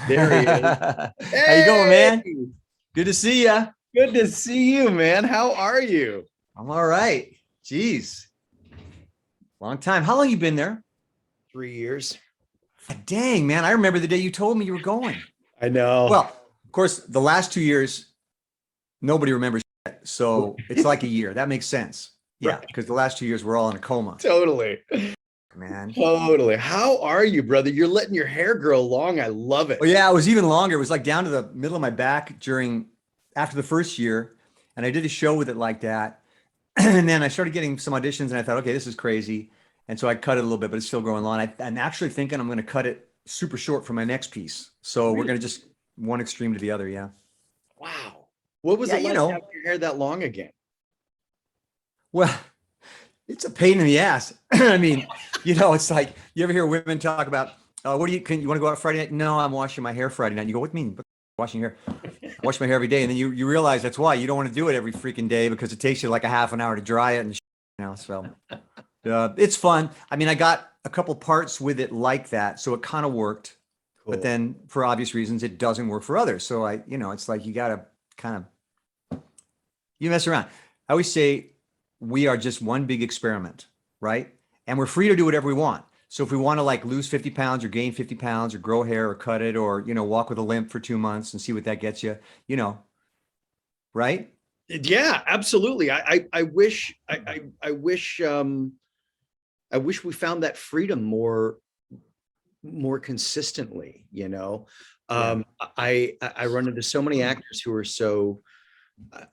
There he is. How you going, man? Hey, Good to see ya. good to see you, man. How are you? I'm all right. Jeez, long time. How long you been there? 3 years. Dang, man. I remember the day you told me you were going. I know. Well, of course, the last 2 years, nobody remembers that. So it's like a year. That makes sense. Yeah, Right. because the last 2 years we're all in a coma, Totally. man. Totally. How are you, brother? You're letting your hair grow long. I love it. Oh yeah, it was even longer. It was like down to the middle of my back after the first year, and I did a show with it like that. And then I started getting some auditions, and I thought, okay, this is crazy. And so I cut it a little bit, but it's still growing long. I'm actually thinking I'm going to cut it super short for my next piece. So we're Really? going to just one extreme to the other. Yeah. Wow. What was Yeah. it like having your hair that long again? Well, it's a pain in the ass. I mean, it's like you ever hear women talk about, what do you want to go out Friday night? No, I'm washing my hair Friday night. You go, what do you mean washing your hair? I wash my hair every day. And then you realize that's why you don't want to do it every freaking day because it takes you like a half an hour to dry it and so it's fun. I mean, I got a couple parts with it like that, so it kind of worked. Cool. But then for obvious reasons, it doesn't work for others. So it's like you got to kind of, you mess around. I always say we are just one big experiment, right? And we're free to do whatever we want. So if we want to like lose 50 pounds or gain 50 pounds or grow hair or cut it or, walk with a limp for 2 months and see what that gets you, right? Yeah, absolutely. I wish I wish we found that freedom more consistently, Yeah. I run into so many actors who are so,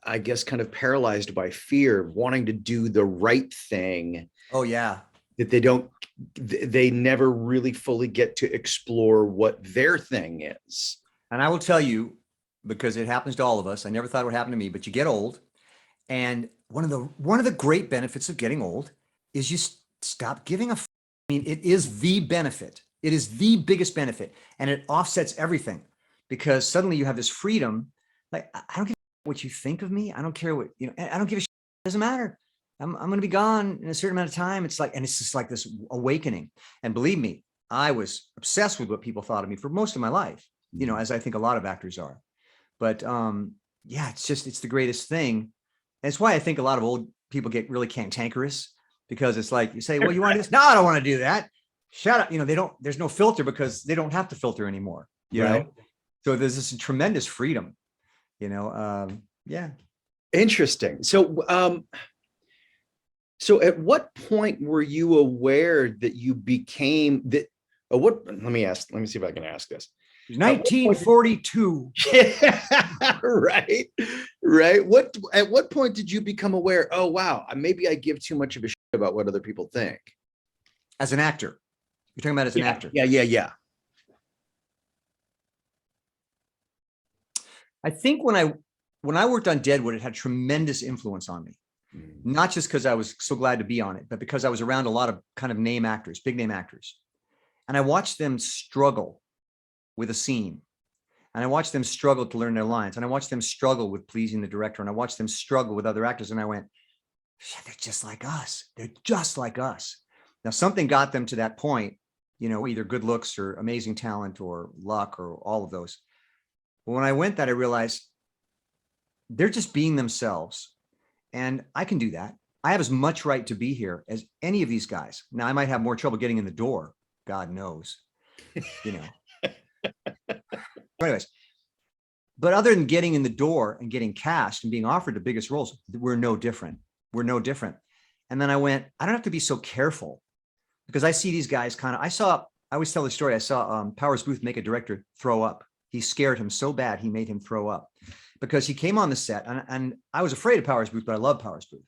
I guess, kind of paralyzed by fear, wanting to do the right thing, Oh yeah. that they never really fully get to explore what their thing is. And I will tell you, because it happens to all of us, I never thought it would happen to me, but you get old. And one of the great benefits of getting old is you stop giving a I mean, it is the benefit. It is the biggest benefit, and it offsets everything because suddenly you have this freedom. Like I don't give a what you think of me. I don't care what I don't give a shit. It doesn't matter. I'm going to be gone in a certain amount of time. It's like, and it's just like this awakening. And believe me, I was obsessed with what people thought of me for most of my life. As I think a lot of actors are. But yeah, it's the greatest thing. And it's why I think a lot of old people get really cantankerous because it's like you say, well, you want to do this? No, I don't want to do that. Shut up. There's no filter because they don't have to filter anymore. Right. So there's this tremendous freedom, yeah. Interesting. So at what point were you aware that you became that? Let me see if I can ask this. 1942. Yeah, right. At what point did you become aware, oh wow, maybe I give too much of a shit about what other people think? As an actor. You're talking about as an actor. Yeah. I think when I worked on Deadwood, it had tremendous influence on me. Not just because I was so glad to be on it, but because I was around a lot of kind of name actors, big name actors. And I watched them struggle with a scene. And I watched them struggle to learn their lines. And I watched them struggle with pleasing the director. And I watched them struggle with other actors. And I went, they're just like us. They're just like us. Now, something got them to that point, either good looks or amazing talent or luck or all of those. But when I went that, I realized they're just being themselves. And I can do that. I have as much right to be here as any of these guys. Now, I might have more trouble getting in the door. God knows, Anyways, but other than getting in the door and getting cast and being offered the biggest roles, we're no different. We're no different. And then I went, I don't have to be so careful because I see these guys I always tell the story. I saw Powers Booth make a director throw up. He scared him so bad, he made him throw up because he came on the set and I was afraid of Powers Booth, but I love Powers Booth.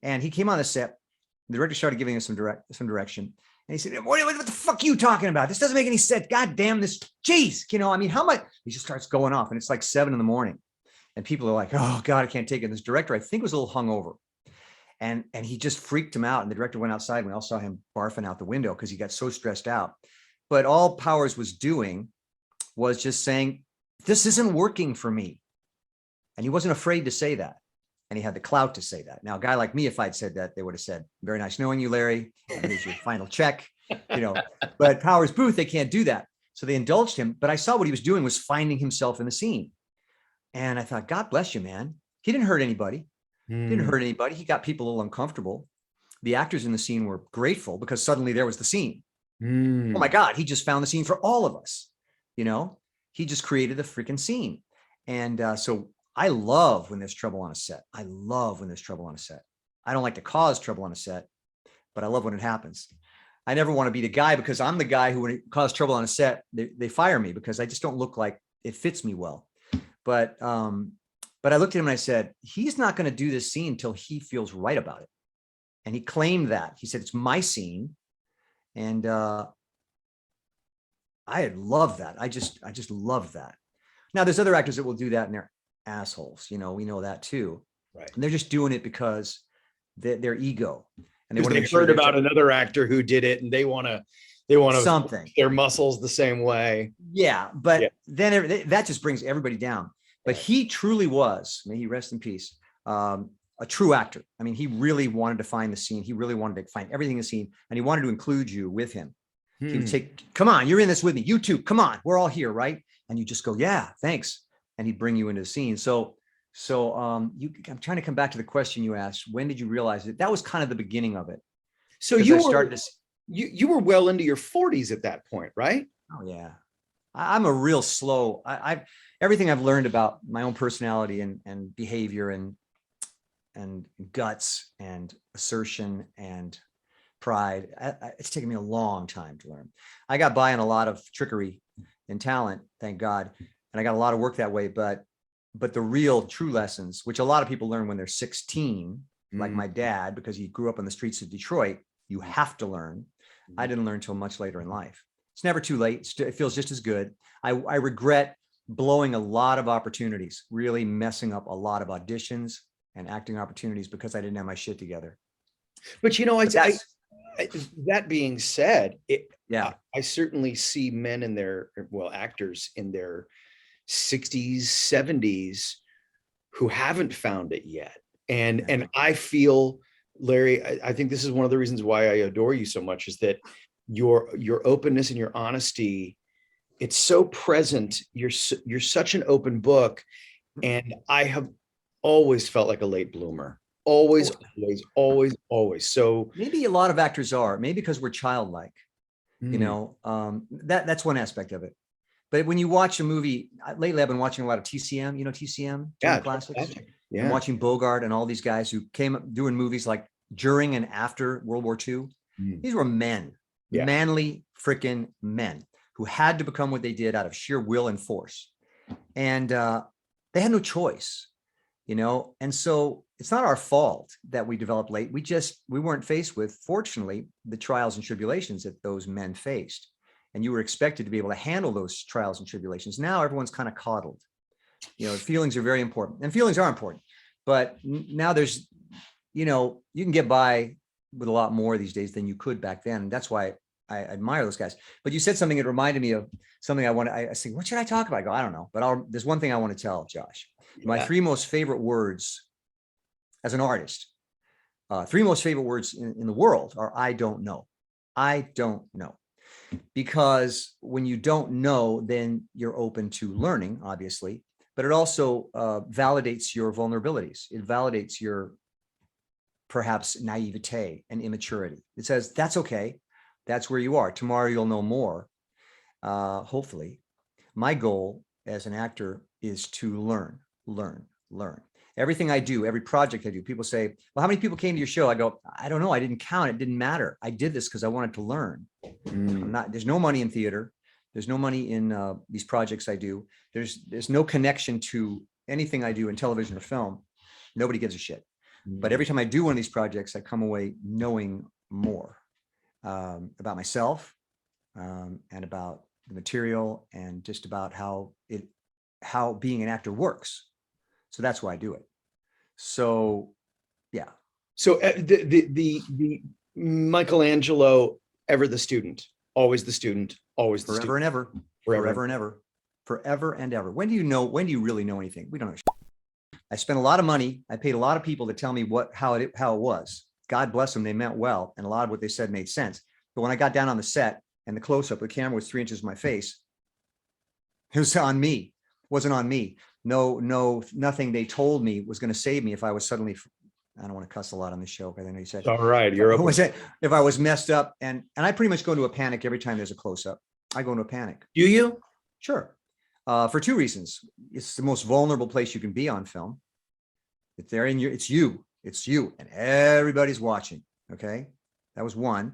And he came on the set. The director started giving us some direction. And he said, what the fuck are you talking about? This doesn't make any sense. God damn this. Jeez. How much? He just starts going off and it's like 7 a.m. And people are like, oh God, I can't take it. And this director, I think was a little hungover. And he just freaked him out. And the director went outside and we all saw him barfing out the window because he got so stressed out. But all Powers was doing was just saying, this isn't working for me. And he wasn't afraid to say that. And he had the clout to say that. Now, a guy like me, if I'd said that, they would have said, very nice knowing you, Larry. And here's your final check, But Powers Booth, they can't do that. So they indulged him, but I saw what he was doing was finding himself in the scene. And I thought, God bless you, man. He didn't hurt anybody. Didn't hurt anybody. He got people a little uncomfortable. The actors in the scene were grateful because suddenly there was the scene. Oh my God, he just found the scene for all of us. You know, he just created the freaking scene. And so I love when there's trouble on a set. I love when there's trouble on a set. I don't like to cause trouble on a set, but I love when it happens. I never want to be the guy, because I'm the guy who, when it causes trouble on a set, they fire me because I just don't look like it fits me well. But I looked at him and I said, he's not going to do this scene until he feels right about it. And he claimed that. He said, it's my scene. And I love that. I just love that. Now, there's other actors that will do that and they're assholes. You know, we know that too. Right. And they're just doing it because their ego. And they heard about another actor who did it and they want to something, their muscles the same way. Yeah. But then that just brings everybody down. But he truly was, may he rest in peace, a true actor. I mean, he really wanted to find the scene. He really wanted to find everything in the scene, and he wanted to include you with him. He would take, come on, you're in this with me. You too, come on, we're all here, right? And you just go, yeah, thanks. And he'd bring you into the scene. So I'm trying to come back to the question you asked. When did you realize it? That was kind of the beginning of it. So you were well into your 40s at that point, right? Oh yeah. I'm a real slow, everything I've learned about my own personality and behavior and guts and assertion and pride, it's taken me a long time to learn. I got by on a lot of trickery and talent, thank God. And I got a lot of work that way, but the real true lessons, which a lot of people learn when they're 16, like my dad, because he grew up on the streets of Detroit, you have to learn. I didn't learn until much later in life. It's never too late. It feels just as good. I regret blowing a lot of opportunities, really messing up a lot of auditions and acting opportunities because I didn't have my shit together. But you know, that being said, I certainly see men in actors in their 60s, 70s who haven't found it yet. And I feel, Larry, I think this is one of the reasons why I adore you so much, is that your openness and your honesty, it's so present. You're such an open book. And I have always felt like a late bloomer. Always. So maybe a lot of actors are, maybe because we're childlike, you know, that's one aspect of it. But when you watch a movie, lately I've been watching a lot of TCM, you know, TCM, classics. Yeah. I'm watching Bogart and all these guys who came up doing movies like during and after World War II. These were men, manly freaking men who had to become what they did out of sheer will and force. And they had no choice, you know? And so it's not our fault that we developed late. We weren't faced with, fortunately, the trials and tribulations that those men faced. And you were expected to be able to handle those trials and tribulations. Now everyone's kind of coddled. You know, feelings are very important, and feelings are important. But now there's, you know, you can get by with a lot more these days than you could back then. And that's why I admire those guys. But you said something that reminded me of something I say, what should I talk about? I go, I don't know. But there's one thing I want to tell Josh. My three most favorite words as an artist, three most favorite words in the world are I don't know. I don't know. Because when you don't know, then you're open to learning, obviously, but it also validates your vulnerabilities. It validates your perhaps naivete and immaturity. It says, that's okay. That's where you are. Tomorrow you'll know more. Hopefully. My goal as an actor is to learn. Everything I do, every project I do, people say, well, how many people came to your show? I go, I don't know. I didn't count. It didn't matter. I did this because I wanted to learn. There's no money in theater. There's no money in these projects I do. There's no connection to anything I do in television or film. Nobody gives a shit. But every time I do one of these projects, I come away knowing more about myself and about the material and just about how being an actor works. So that's why I do it. So, yeah. So the Michelangelo, ever the student, always the student, always the forever student. and ever. Forever and ever. When do you really know anything? We don't know. I spent a lot of money. I paid a lot of people to tell me how it was. God bless them. They meant well. And a lot of what they said made sense. But when I got down on the set and the close-up, the camera was 3 inches of my face, It was on me. It wasn't on me. No, nothing they told me was going to save me if I was suddenly, I don't want to cuss a lot on this show, but I know you said, all right, you're open. If I was messed up, and I pretty much go into a panic every time there's a close up. I go into a panic. Do you? Sure. For two reasons. It's the most vulnerable place you can be on film. It's there in it's you, and everybody's watching. Okay. That was one.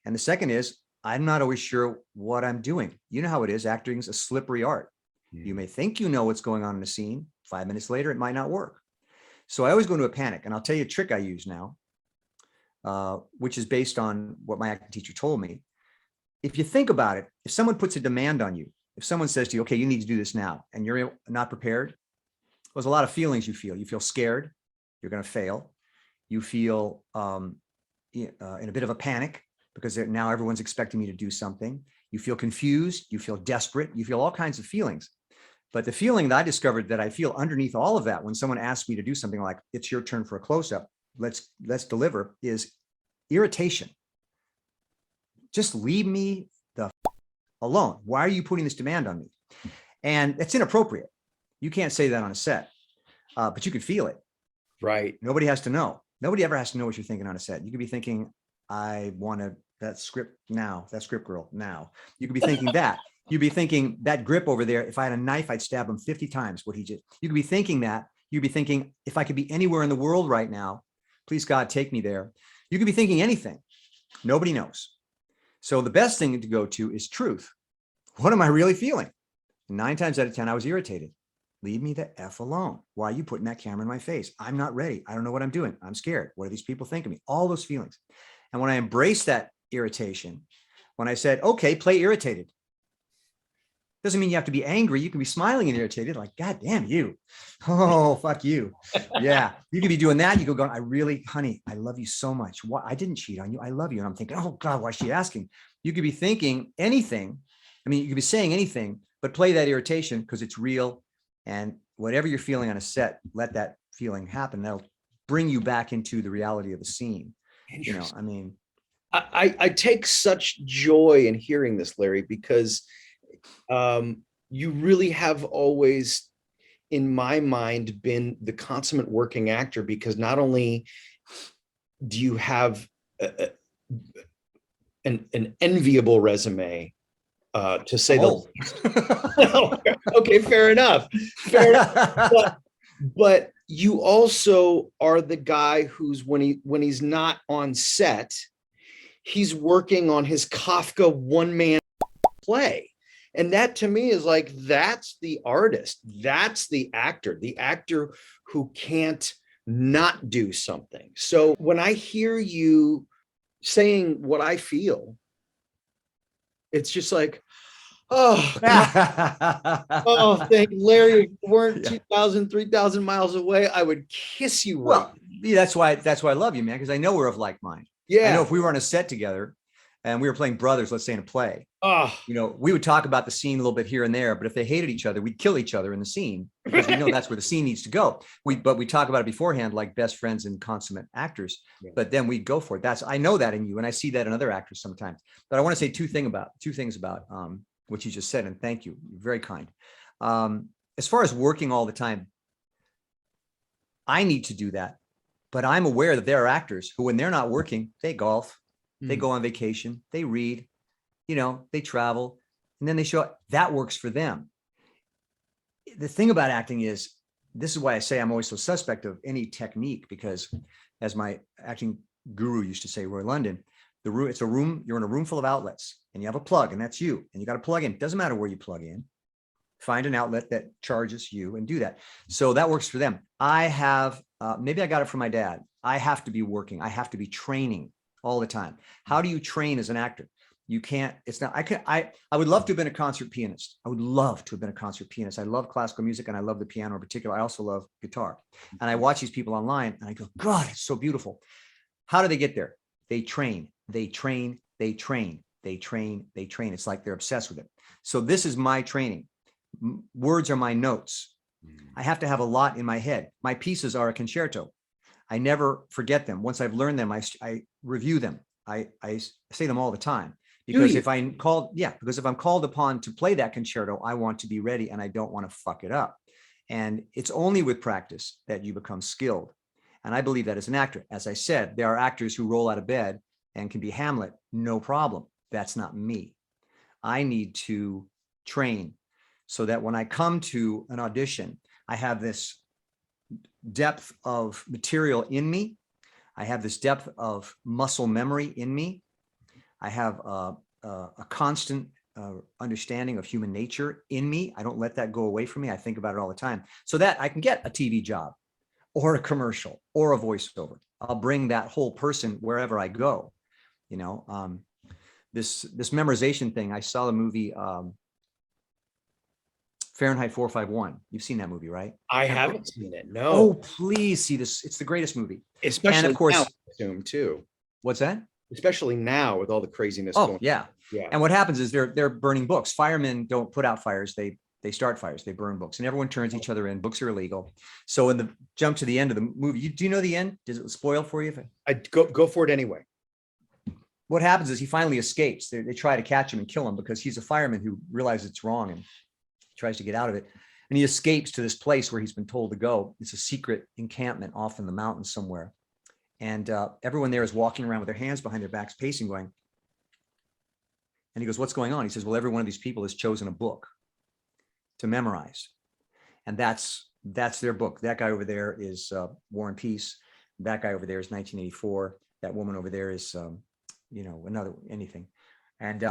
And the second is, I'm not always sure what I'm doing. You know how it is. Acting is a slippery art. You may think you know what's going on in the scene. 5 minutes later, it might not work. So I always go into a panic. And I'll tell you a trick I use now, which is based on what my acting teacher told me. If you think about it, if someone puts a demand on you, if someone says to you, okay, you need to do this now, and you're not prepared, there's a lot of feelings you feel. You feel scared. You're going to fail. You feel in a bit of a panic because now everyone's expecting me to do something. You feel confused. You feel desperate. You feel all kinds of feelings. But the feeling that I discovered that I feel underneath all of that when someone asks me to do something like, it's your turn for a close-up, let's deliver, is irritation. Just leave me the alone. Why are you putting this demand on me? And it's inappropriate. You can't say that on a set, but you can feel it. Right. Nobody has to know. Nobody ever has to know what you're thinking on a set. You could be thinking, I want that script now, that script girl now. You could be thinking that. You'd be thinking that grip over there, if I had a knife, I'd stab him 50 times what he did. You could be thinking that. You'd be thinking, if I could be anywhere in the world right now, please God, take me there. You could be thinking anything. Nobody knows. So the best thing to go to is truth. What am I really feeling? 9 times out of 10, I was irritated. Leave me the F alone. Why are you putting that camera in my face? I'm not ready. I don't know what I'm doing. I'm scared. What do these people think of me? All those feelings. And when I embraced that irritation, when I said, okay, play irritated, doesn't mean you have to be angry. You can be smiling and irritated, like, God damn you. Oh, fuck you. Yeah. You could be doing that. You go going, honey, I love you so much. Why? I didn't cheat on you. I love you. And I'm thinking, oh God, why is she asking? You could be thinking anything. I mean, you could be saying anything, but play that irritation because it's real. And whatever you're feeling on a set, let that feeling happen. That'll bring you back into the reality of the scene. You know, I mean, I take such joy in hearing this, Larry, because you really have always, in my mind, been the consummate working actor, because not only do you have an enviable resume, to say the okay, fair enough. But you also are the guy who's when he's not on set, he's working on his Kafka one-man play. And that to me is like, that's the artist. That's the actor who can't not do something. So when I hear you saying what I feel, it's just like, oh, oh, thank Larry. If you weren't 2,000, 3,000 miles away, I would kiss you. Well, yeah, that's why I love you, man, because I know we're of like mind. Yeah. I know if we were on a set together and we were playing brothers, let's say in a play, you know, we would talk about the scene a little bit here and there, but if they hated each other, we'd kill each other in the scene because we know that's where the scene needs to go. But we talk about it beforehand, like best friends and consummate actors, but then we'd go for it. I know that in you. And I see that in other actors sometimes, but I want to say two things about what you just said. And thank you. You're very kind. As far as working all the time, I need to do that, but I'm aware that there are actors who, when they're not working, they golf, they go on vacation, they read, you know, they travel, and then they show up. That works for them. The thing about acting is, this is why I say I'm always so suspect of any technique, because as my acting guru used to say, Roy London, it's a room, you're in a room full of outlets and you have a plug, and that's you, and you got to plug in. Doesn't matter where you plug in, find an outlet that charges you and do that. So that works for them. I have, maybe I got it from my dad. I have to be working. I have to be training all the time. How do you train as an actor? You can't, it's not, I would love to have been a concert pianist. I would love to have been a concert pianist. I love classical music and I love the piano in particular. I also love guitar. And I watch these people online and I go, God, it's so beautiful. How do they get there? They train, they train, they train, they train, they train. It's like they're obsessed with it. So this is my training. Words are my notes. I have to have a lot in my head. My pieces are a concerto. I never forget them. Once I've learned them, I review them. I say them all the time because if I'm called upon to play that concerto, I want to be ready and I don't want to fuck it up. And it's only with practice that you become skilled. And I believe that as an actor. As I said, there are actors who roll out of bed and can be Hamlet, no problem. That's not me. I need to train so that when I come to an audition, I have this depth of material in me. I have this depth of muscle memory in me. I have a constant understanding of human nature in me. I don't let that go away from me. I think about it all the time so that I can get a TV job or a commercial or a voiceover. I'll bring that whole person wherever I go. You know, this memorization thing. I saw the movie Fahrenheit 451. You've seen that movie, right? I haven't seen it. No. Oh, please see this. It's the greatest movie. Especially and of course, now, I assume too. What's that? Especially now with all the craziness going on. Yeah. And what happens is they're burning books. Firemen don't put out fires. They start fires. They burn books, and everyone turns each other in. Books are illegal. So in the jump to the end of the movie, do you know the end? Does it spoil for you? I go for it anyway. What happens is he finally escapes. They try to catch him and kill him because he's a fireman who realizes it's wrong and tries to get out of it. And he escapes to this place where he's been told to go. It's a secret encampment off in the mountains somewhere. And everyone there is walking around with their hands behind their backs, pacing, going. And he goes, what's going on? He says, well, every one of these people has chosen a book to memorize. And that's their book. That guy over there is War and Peace. That guy over there is 1984. That woman over there is, another anything. And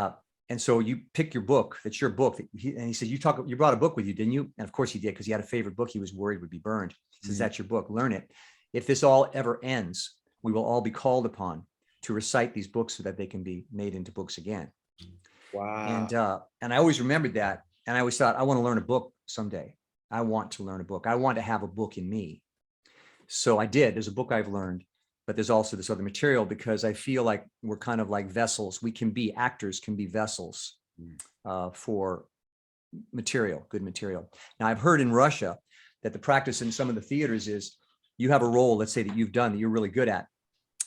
so you pick your book. That's your book. And he says, you brought a book with you, didn't you? And of course he did, because he had a favorite book he was worried would be burned. He says, that's your book. Learn it. If this all ever ends, we will all be called upon to recite these books so that they can be made into books again. Wow. And I always remembered that. And I always thought, I want to learn a book someday. I want to learn a book. I want to have a book in me. So I did. There's a book I've learned, but there's also this other material, because I feel like we're kind of like vessels. Actors can be vessels for material, good material. Now I've heard in Russia that the practice in some of the theaters is you have a role, let's say that you've done that you're really good at.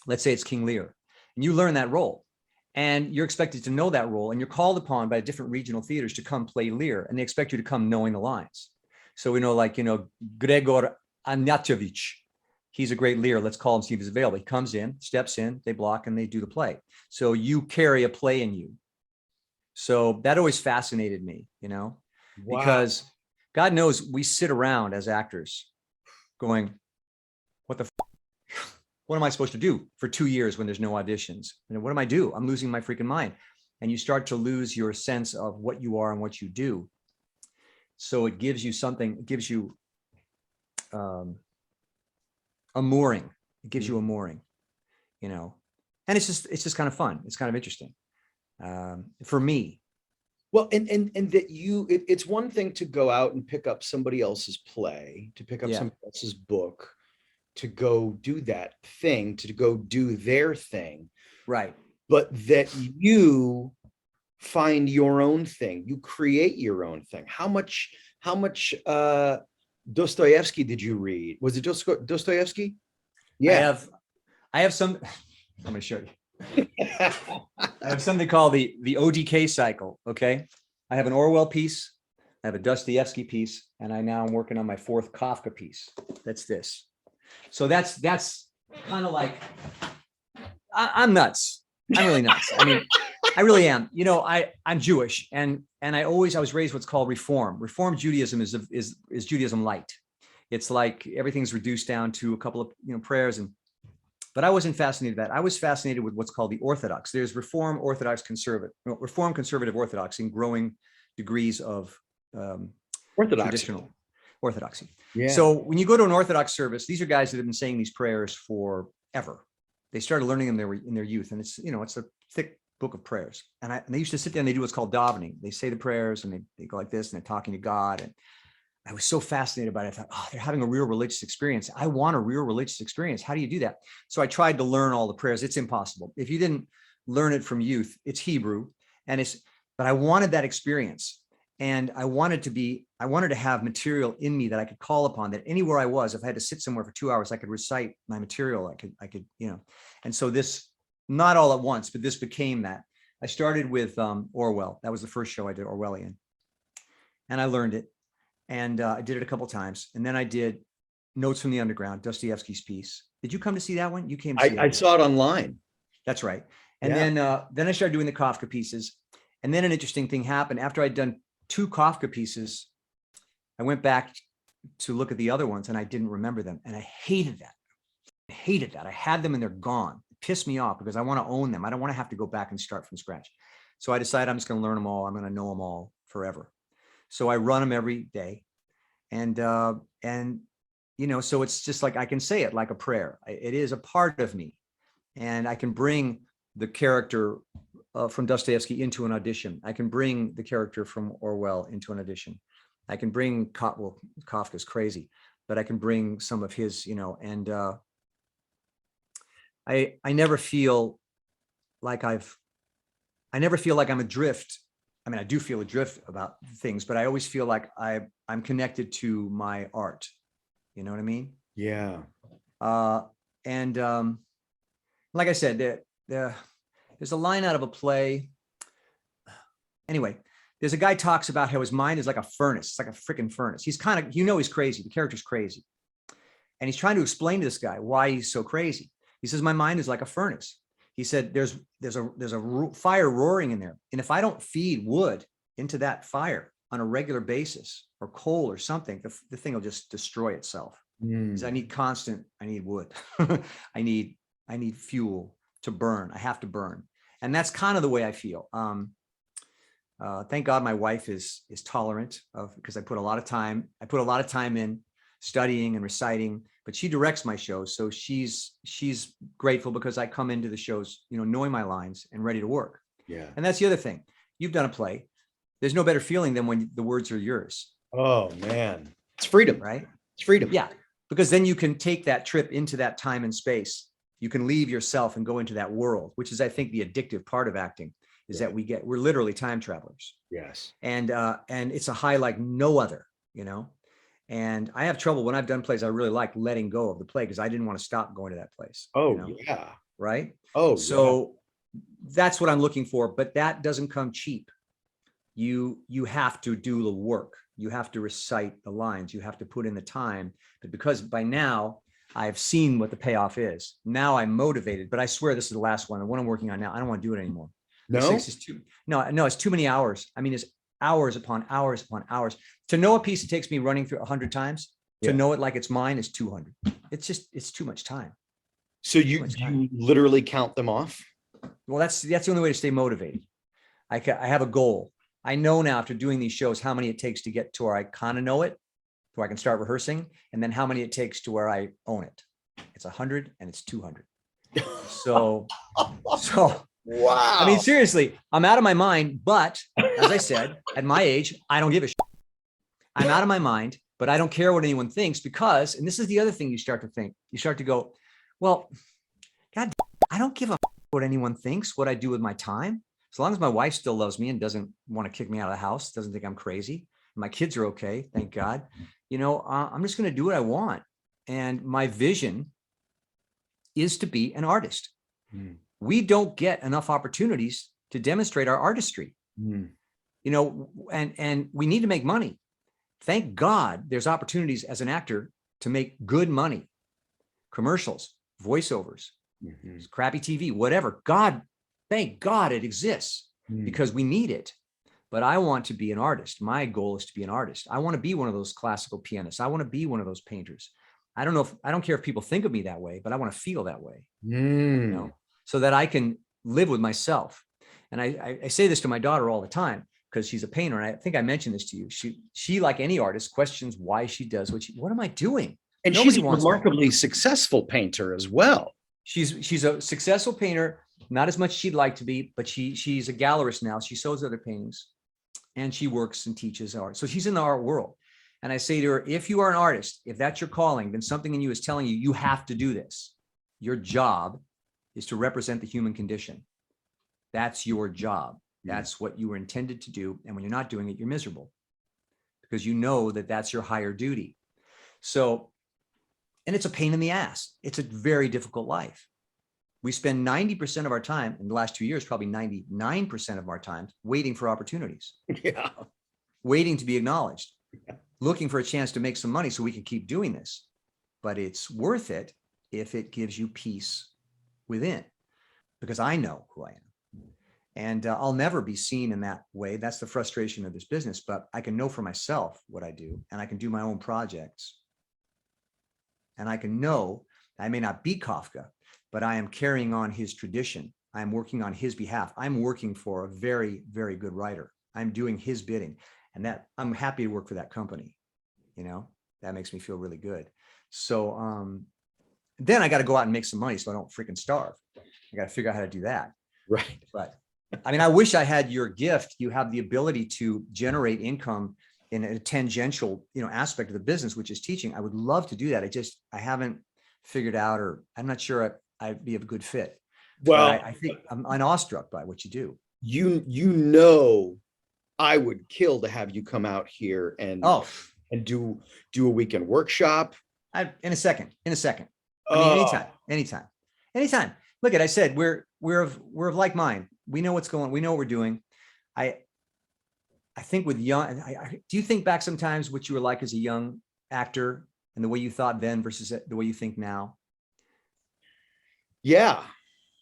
Let's say it's King Lear, and you learn that role. And you're expected to know that role, and you're called upon by different regional theaters to come play Lear, and they expect you to come knowing the lines. So we know, Gregor Anatovich, he's a great Lear. Let's call him, see if he's available. He comes in, steps in, they block, and they do the play. So you carry a play in you. So that always fascinated me, because God knows we sit around as actors going, what am I supposed to do for 2 years when there's no auditions? What am I do? I'm losing my freaking mind. And you start to lose your sense of what you are and what you do. So it gives you something, it gives you a mooring. It gives you a mooring, and it's just kind of fun. It's kind of interesting for me. Well, and that it's one thing to go out and pick up somebody else's play, to pick up somebody else's book, to go do that thing, to go do their thing. Right. But that you find your own thing, you create your own thing. How much Dostoevsky did you read? Was it Dostoevsky? Yeah. I have some, I'm going to show you. I have something called the ODK cycle. Okay. I have an Orwell piece. I have a Dostoevsky piece. And I'm working on my 4th Kafka piece. That's this. So that's kind of like, I'm nuts. I'm really nuts. I mean, I really am. I'm Jewish, and I was raised what's called Reform. Reform Judaism is Judaism light. It's like everything's reduced down to a couple of prayers, but I wasn't fascinated with that. I was fascinated with what's called the Orthodox. There's Reform, Orthodox, Reform, Conservative, Orthodox in growing degrees of traditional Orthodoxy. Yeah. So when you go to an Orthodox service, these are guys that have been saying these prayers forever. They started learning them in their youth, and it's it's a thick book of prayers. And they used to sit there and they do what's called davening. They say the prayers and they go like this, and they're talking to God. And I was so fascinated by it. I thought, they're having a real religious experience. I want a real religious experience. How do you do that? So I tried to learn all the prayers. It's impossible. If you didn't learn it from youth, it's Hebrew, but I wanted that experience. And I wanted to have material in me that I could call upon, that anywhere I was, if I had to sit somewhere for 2 hours, I could recite my material. I could, and so this, not all at once, but this became that. I started with Orwell. That was the first show I did, Orwellian. And I learned it. And I did it a couple of times. And then I did Notes from the Underground, Dostoevsky's piece. Did you come to see that one? You came to see it. I saw it online. That's right. And then I started doing the Kafka pieces. And then an interesting thing happened. After I'd done 2 Kafka pieces, I went back to look at the other ones and I didn't remember them. And I hated that. I had them and they're gone. It pissed me off because I want to own them. I don't want to have to go back and start from scratch. So I decided I'm just going to learn them all. I'm going to know them all forever. So I run them every day. And you know, so it's just like, I can say it like a prayer. It is a part of me. And I can bring the character from Dostoevsky into an audition. I can bring the character from Orwell into an audition. I can bring, well, Kafka's crazy, but I can bring some of his, you know, and I never feel like I never feel like I'm adrift. I mean, I do feel adrift about things, but I always feel like I'm connected to my art. You know what I mean? Yeah. And like I said, there's a line out of a play. Anyway, there's a guy talks about how his mind is like a furnace. It's like a freaking furnace. He's kind of, you know, he's crazy. The character's crazy. And he's trying to explain to this guy why he's so crazy. He says, my mind is like a furnace. He said, there's a fire roaring in there. And if I don't feed wood into that fire on a regular basis or coal or something, the thing will just destroy itself. Because I need wood. I need fuel to burn. I have to burn. And that's kind of the way I feel. Thank God my wife is tolerant of, because I put a lot of time in studying and reciting, but she directs my shows. So she's grateful because I come into the shows, you know, knowing my lines and ready to work. Yeah. And that's the other thing. You've done a play. There's no better feeling than when the words are yours. Oh man. It's freedom, right? It's freedom. Yeah. Because then you can take that trip into that time and space. You can leave yourself and go into that world, which is, I think, the addictive part of acting is that we're literally time travelers. Yes. And it's a high like no other, you know? And I have trouble when I've done plays. I really like letting go of the play because I didn't want to stop going to that place. Oh, you know? yeah. Right. Oh, so that's what I'm looking for, but that doesn't come cheap. You have to do the work. You have to recite the lines. You have to put in the time. But because by now I've seen what the payoff is, now I'm motivated. But I swear this is the last one. The one I'm working on now, I don't want to do it anymore. No, it's too many hours. I mean, it's hours upon hours upon hours. To know a piece it takes me running through 100 times, to know it like it's mine is 200. It's too much time. So you literally count them off? Well, that's the only way to stay motivated. I have a goal. I know now after doing these shows how many it takes to get to where I kind of know it, where I can start rehearsing, and then how many it takes to where I own it. It's 100 and it's 200. So wow. I mean, seriously, I'm out of my mind, but as I said, at my age, I don't give a shit. I'm out of my mind, but I don't care what anyone thinks because, and this is the other thing you start to think, you start to go, well, God, I don't give a what anyone thinks, what I do with my time. As long as my wife still loves me and doesn't want to kick me out of the house, doesn't think I'm crazy. My kids are okay, thank God. You know, I'm just going to do what I want. And my vision is to be an artist. We don't get enough opportunities to demonstrate our artistry. You know, and we need to make money. Thank God there's opportunities as an actor to make good money. Commercials, voiceovers, crappy TV, whatever. Thank God it exists because we need it. But I want to be an artist. My goal is to be an artist. I want to be one of those classical pianists. I want to be one of those painters. I don't care if people think of me that way, but I want to feel that way, you know, so that I can live with myself. And I say this to my daughter all the time because she's a painter. And I think I mentioned this to you. She like any artist questions why she does what am I doing? And nobody she's a remarkably successful painter as well. She's a successful painter, not as much as she'd like to be, but she's a gallerist now. She shows other paintings and she works and teaches art. So she's in the art world. And I say to her, if you are an artist, if that's your calling, then something in you is telling you, you have to do this. Your job is to represent the human condition. That's your job. That's what you were intended to do. And when you're not doing it, you're miserable because you know that that's your higher duty. So, and it's a pain in the ass. It's a very difficult life. We spend 90% of our time in the last 2 years, probably 99% of our time waiting for opportunities. Yeah. Waiting to be acknowledged, looking for a chance to make some money so we can keep doing this. But it's worth it if it gives you peace within, because I know who I am. And I'll never be seen in that way. That's the frustration of this business, but I can know for myself what I do, and I can do my own projects. And I can know I may not be Kafka, but I am carrying on his tradition. I'm working on his behalf. I'm working for a very, very good writer. I'm doing his bidding, and that I'm happy to work for that company. You know, that makes me feel really good. So then I got to go out and make some money so I don't freaking starve. I got to figure out how to do that. Right. But I mean, I wish I had your gift. You have the ability to generate income in a tangential, aspect of the business, which is teaching. I would love to do that. I haven't figured out, or I'm not sure I'd be a good fit. Well, I think I'm awestruck by what you do. I would kill to have you come out here and do a weekend workshop. In a second. I mean, anytime. Look, I said, we're of like mind. We know what's going on. We know what we're doing. I think with young, do you think back sometimes what you were like as a young actor and the way you thought then versus the way you think now? Yeah.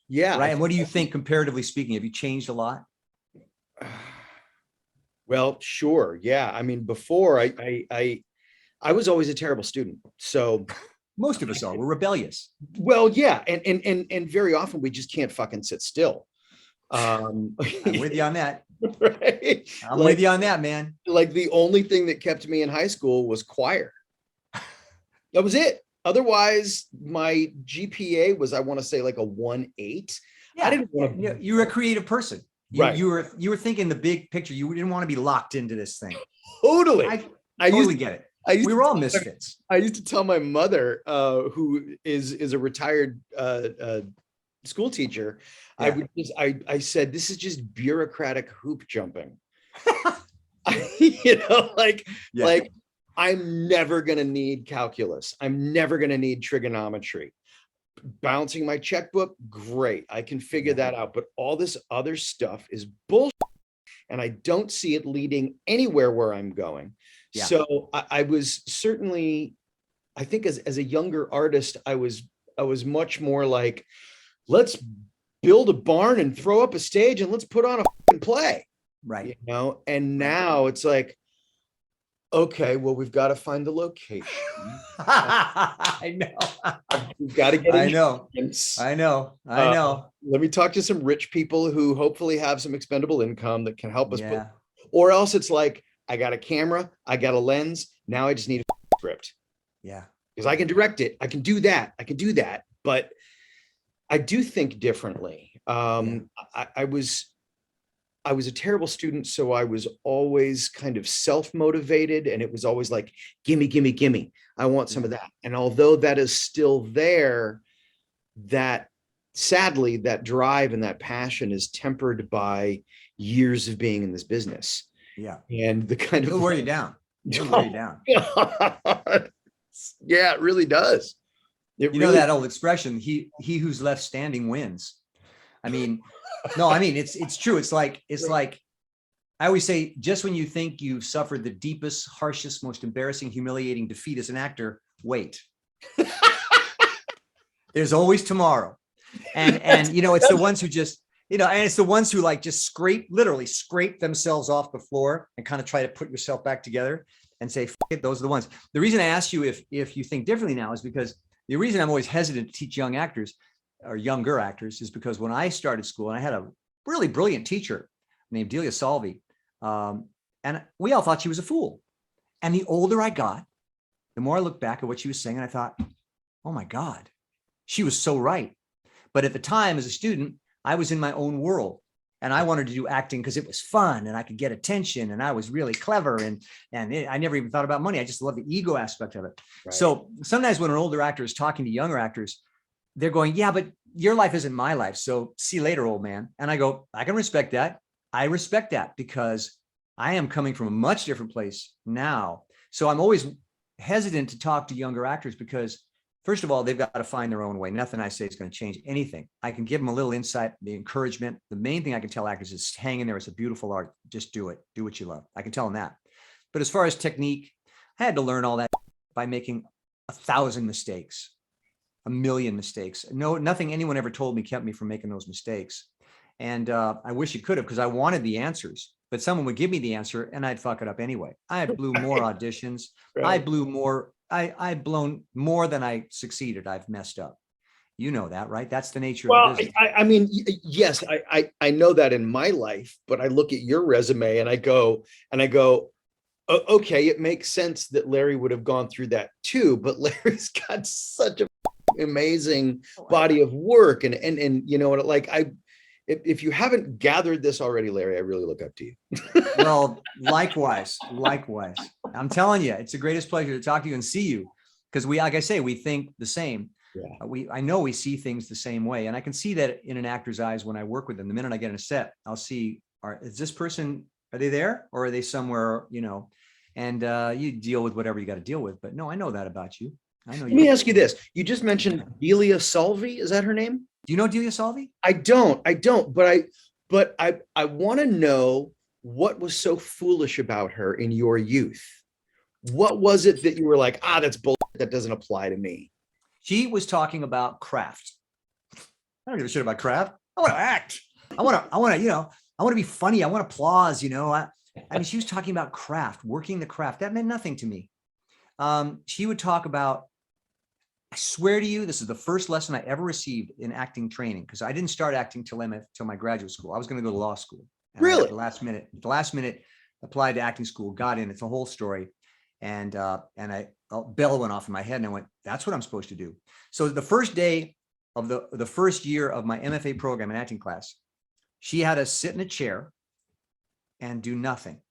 Right. And what do you think, comparatively speaking? Have you changed a lot? Well, sure. Yeah. I mean, before I was always a terrible student. So most of us are. We're rebellious. Well, yeah. And very often we just can't fucking sit still. I'm with you on that. Right. I'm with you on that, man. Like the only thing that kept me in high school was choir. That was it. Otherwise, my GPA was, I want to say, like a 1.8. Yeah. I didn't want to. You were a creative person. Right. You were thinking the big picture. You didn't want to be locked into this thing. Totally. I totally get it. We were all misfits. I used to tell my mother, who is a retired school teacher, yeah. I said, this is just bureaucratic hoop jumping. Like I'm never going to need calculus. I'm never going to need trigonometry. Balancing my checkbook, great. I can figure that out. But all this other stuff is bullshit. And I don't see it leading anywhere where I'm going. Yeah. So I was certainly, I think as a younger artist, I was much more like, let's build a barn and throw up a stage and let's put on a fucking play. Right. And now it's like, okay, well, we've got to find the location. I know. We've got to get insurance. I know. Let me talk to some rich people who hopefully have some expendable income that can help us. Or else it's like, I got a camera, I got a lens. Now I just need a script. Yeah. Because I can direct it. I can do that. But I do think differently. I was a terrible student, so I was always kind of self-motivated, and it was always like, gimme. I want some of that. And although that is still there, that sadly, that drive and that passion is tempered by years of being in this business. Yeah. And the kind It'll wear you down. It'll wear you down. Yeah, it really does. You know that old expression, he who's left standing wins. I mean, no, I mean, it's true. It's like, I always say, just when you think you've suffered the deepest, harshest, most embarrassing, humiliating defeat as an actor, wait. There's always tomorrow. And it's the ones who just, and it's the ones who like just literally scrape themselves off the floor and kind of try to put yourself back together and say, F it, those are the ones. The reason I asked you if you think differently now is because the reason I'm always hesitant to teach young actors or younger actors is because when I started school, and I had a really brilliant teacher named Delia Salvi, and we all thought she was a fool. And the older I got, the more I looked back at what she was saying, and I thought, oh my God, she was so right. But at the time as a student, I was in my own world and I wanted to do acting because it was fun and I could get attention and I was really clever and I never even thought about money. I just love the ego aspect of it. Right. So sometimes when an older actor is talking to younger actors, they're going, yeah, but your life isn't my life. So see you later, old man. And I go, I can respect that. I respect that because I am coming from a much different place now. So I'm always hesitant to talk to younger actors because First of all, they've got to find their own way. Nothing I say is going to change anything. I can give them a little insight, the encouragement. The main thing I can tell actors is hang in there. It's a beautiful art. Just do it. Do what you love. I can tell them that. But as far as technique, I had to learn all that by making 1,000 mistakes, 1,000,000 mistakes. No, nothing anyone ever told me kept me from making those mistakes. And I wish it could have, because I wanted the answers, but someone would give me the answer and I'd fuck it up anyway. I blew more auditions. Right. I've blown more than I succeeded. I've messed up. You know that, right? That's the nature of the business. I mean, yes, I know that in my life, but I look at your resume and I go, okay, it makes sense that Larry would have gone through that too, but Larry's got such an amazing body of work. And you know what, like if you haven't gathered this already, Larry, I really look up to you. Well, likewise. I'm telling you, it's the greatest pleasure to talk to you and see you, because we, like I say, we think the same. Yeah. I know we see things the same way, and I can see that in an actor's eyes when I work with them. The minute I get in a set, I'll see, is this person, are they there or are they somewhere, you know? And you deal with whatever you got to deal with. But no, I know that about you. I know. Let me ask you this: you just mentioned Delia Salvi. Is that her name? Do you know Delia Salvi? I don't, but I want to know what was so foolish about her in your youth. What was it that you were like, that's bullshit, that doesn't apply to me? She was talking about craft. I don't give a shit about craft. I want to act. I want to, you know, I want to be funny. I want applause, you know. I mean, she was talking about craft, working the craft. That meant nothing to me. She would talk about, I swear to you, this is the first lesson I ever received in acting training, because I didn't start acting till my graduate school. I was going to go to law school. Really? At the last minute, applied to acting school, got in. It's a whole story. And bell went off in my head and I went, that's what I'm supposed to do. So the first day of the first year of my MFA program in acting class, she had us sit in a chair and do nothing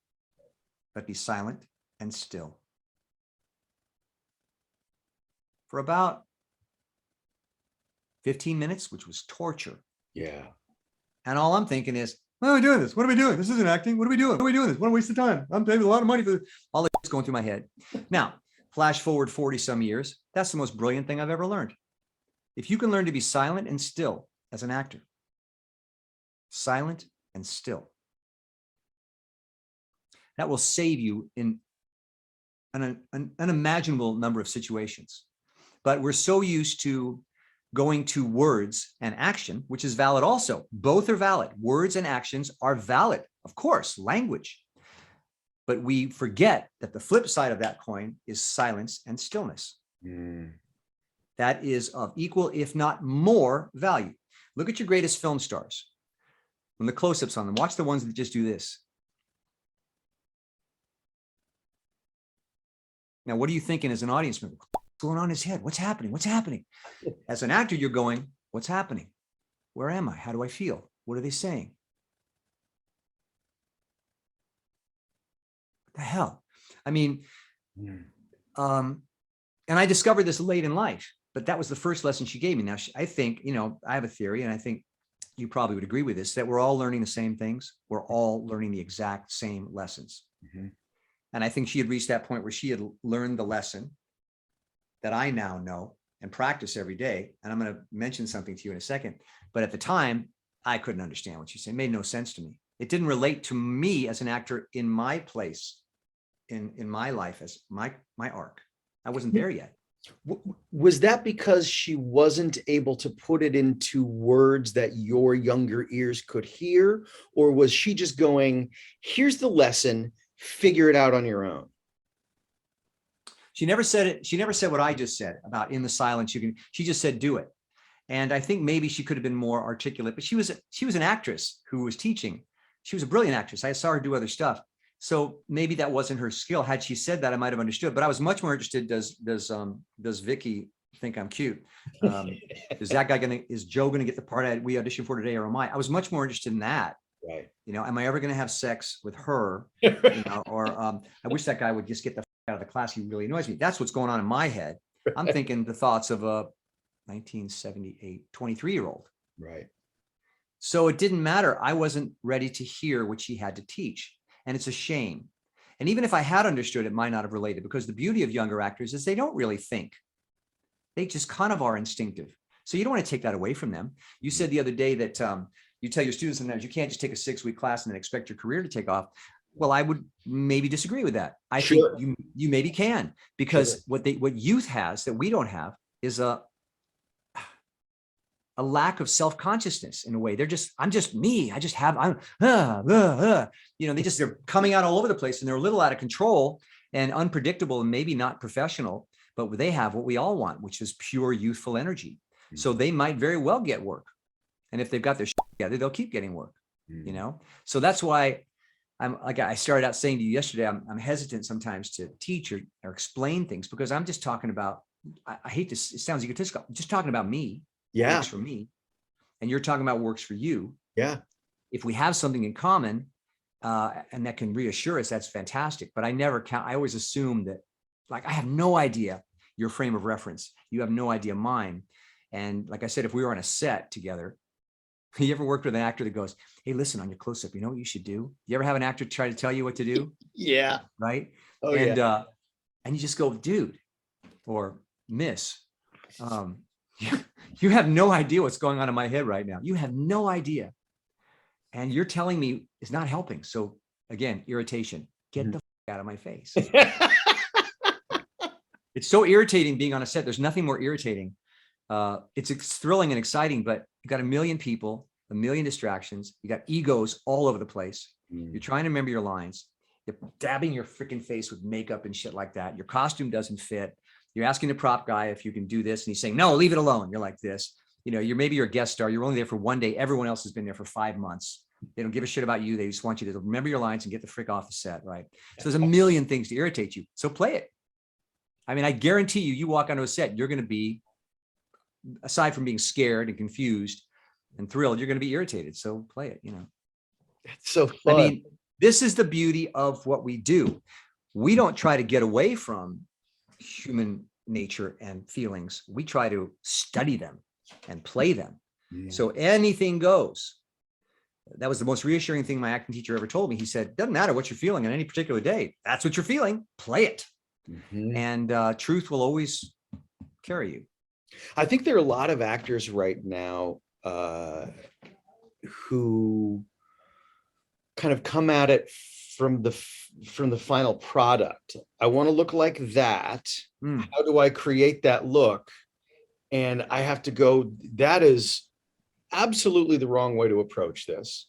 but be silent and still for about 15 minutes, which was torture. Yeah. And all I'm thinking is, why are we doing this? What are we doing? This isn't acting. What are we doing? What are we doing this? What a waste of time. I'm paying a lot of money for this. All that's going through my head. Now, flash forward 40 some years. That's the most brilliant thing I've ever learned. If you can learn to be silent and still as an actor, silent and still, that will save you in an unimaginable number of situations. But we're so used to going to words and action, which is valid also. Both are valid. Words and actions are valid, of course, language. But we forget that the flip side of that coin is silence and stillness. That is of equal, if not more, value. Look at your greatest film stars. When the close-ups on them, watch the ones that just do this. Now, what are you thinking as an audience member? What's going on in his head? What's happening? What's happening? As an actor, you're going, what's happening? Where am I? How do I feel? What are they saying? What the hell? I mean, and I discovered this late in life, but that was the first lesson she gave me. Now, I think, you know, I have a theory, and I think you probably would agree with this, that we're all learning the same things. We're all learning the exact same lessons. And I think she had reached that point where she had learned the lesson that I now know and practice every day. And I'm going to mention something to you in a second. But at the time, I couldn't understand what she said. It made no sense to me. It didn't relate to me as an actor in my place, in my life, as my arc. I wasn't there yet. Was that because she wasn't able to put it into words that your younger ears could hear? Or was she just going, here's the lesson, figure it out on your own? She never said it. She never said what I just said about in the silence. She just said, do it. And I think maybe she could have been more articulate, but she was an actress who was teaching. She was a brilliant actress. I saw her do other stuff. So maybe that wasn't her skill. Had she said that, I might've understood, but I was much more interested. Does Vicky think I'm cute? Is Joe going to get the part we auditioned for today, or am I? I was much more interested in that. Right. You know, am I ever going to have sex with her? You know, or I wish that guy would just get the out of the class. He really annoys me. That's what's going on in my head. I'm thinking the thoughts of a 1978 23-year-old. Right. So it didn't matter. I wasn't ready to hear what she had to teach. And it's a shame. And even if I had understood, it might not have related, because the beauty of younger actors is they don't really think. They just kind of are instinctive. So you don't want to take that away from them. You said the other day that you tell your students sometimes you can't just take a 6-week class and then expect your career to take off. Well, I would maybe disagree with that. I think you maybe can, because what youth has that we don't have is a lack of self-consciousness in a way. I'm just me. I just have, they're coming out all over the place, and they're a little out of control and unpredictable and maybe not professional, but they have what we all want, which is pure youthful energy. So they might very well get work. And if they've got their shit together, they'll keep getting work, So that's why I'm like, I started out saying to you yesterday, I'm hesitant sometimes to teach or explain things, because I'm just talking about, I hate this, it sounds egotistical. I'm just talking about me. Yeah. Works for me. And you're talking about works for you. Yeah. If we have something in common, and that can reassure us, that's fantastic. But I always assume that, like, I have no idea your frame of reference. You have no idea mine. And like I said, if we were on a set together, you ever worked with an actor that goes, hey, listen, on your close-up, you know what you should do? You ever have an actor try to tell you what to do? Yeah. Right. Oh, and, yeah. And you just go, dude, or miss, you have no idea what's going on in my head right now. You have no idea. And you're telling me it's not helping. So again, irritation, get the out of my face. It's so irritating being on a set. There's nothing more irritating. It's thrilling and exciting, but you got a million people, a million distractions. You got egos all over the place. You're trying to remember your lines. You're dabbing your freaking face with makeup and shit like that. Your costume doesn't fit. You're asking the prop guy if you can do this, and he's saying, no, leave it alone. You're like this. Maybe you're a guest star. You're only there for one day. Everyone else has been there for 5 months. They don't give a shit about you. They just want you to remember your lines and get the frick off the set, right? So there's a million things to irritate you. So play it. I mean, I guarantee you walk onto a set, you're going to be, aside from being scared and confused and thrilled, you're going to be irritated. So play it, It's so fun. I mean, this is the beauty of what we do. We don't try to get away from human nature and feelings. We try to study them and play them. So anything goes. That was the most reassuring thing my acting teacher ever told me. He said, doesn't matter what you're feeling on any particular day. That's what you're feeling. Play it. And truth will always carry you. I think there are a lot of actors right now who kind of come at it from the final product. I want to look like that. How do I create that look? And I have to go, that is absolutely the wrong way to approach this.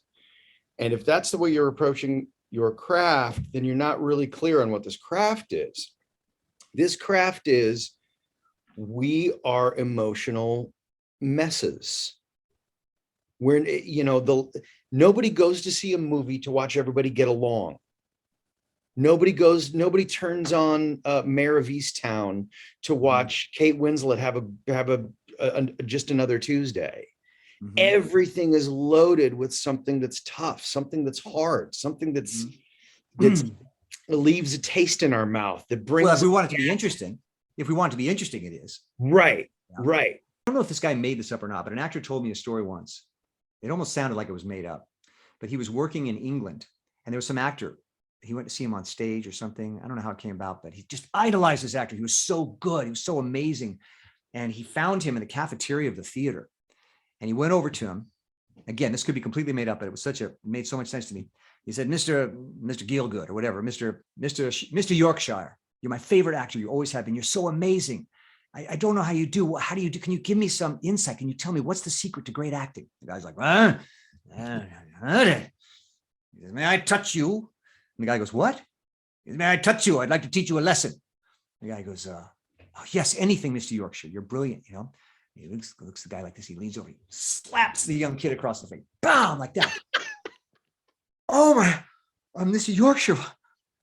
And if that's the way you're approaching your craft, then you're not really clear on what this craft is. This craft is, we are emotional messes. We're, nobody goes to see a movie to watch everybody get along. Nobody turns on Mayor of Easttown to watch Kate Winslet have a just another Tuesday. Everything is loaded with something that's tough, something that's hard, something that's leaves a taste in our mouth that brings. Well, if we want it to be interesting, it is. Right. Yeah. Right. I don't know if this guy made this up or not, but an actor told me a story once. It almost sounded like it was made up, but he was working in England, and there was some actor. He went to see him on stage or something. I don't know how it came about, but he just idolized this actor. He was so good. He was so amazing. And he found him in the cafeteria of the theater. And he went over to him. Again, this could be completely made up, but it made so much sense to me. He said, Mr. Gielgud or whatever, Mr. Yorkshire, you're my favorite actor. You always have been. You're so amazing. I don't know how you do. How do you do? Can you give me some insight? Can you tell me what's the secret to great acting? The guy's like, he says, may I touch you? And the guy goes, what? He says, may I touch you? I'd like to teach you a lesson. The guy goes, oh, yes, anything, Mr. Yorkshire. You're brilliant, He looks at the guy like this. He leans over, he slaps the young kid across the face. Bam, like that. Oh my, Mr. Yorkshire.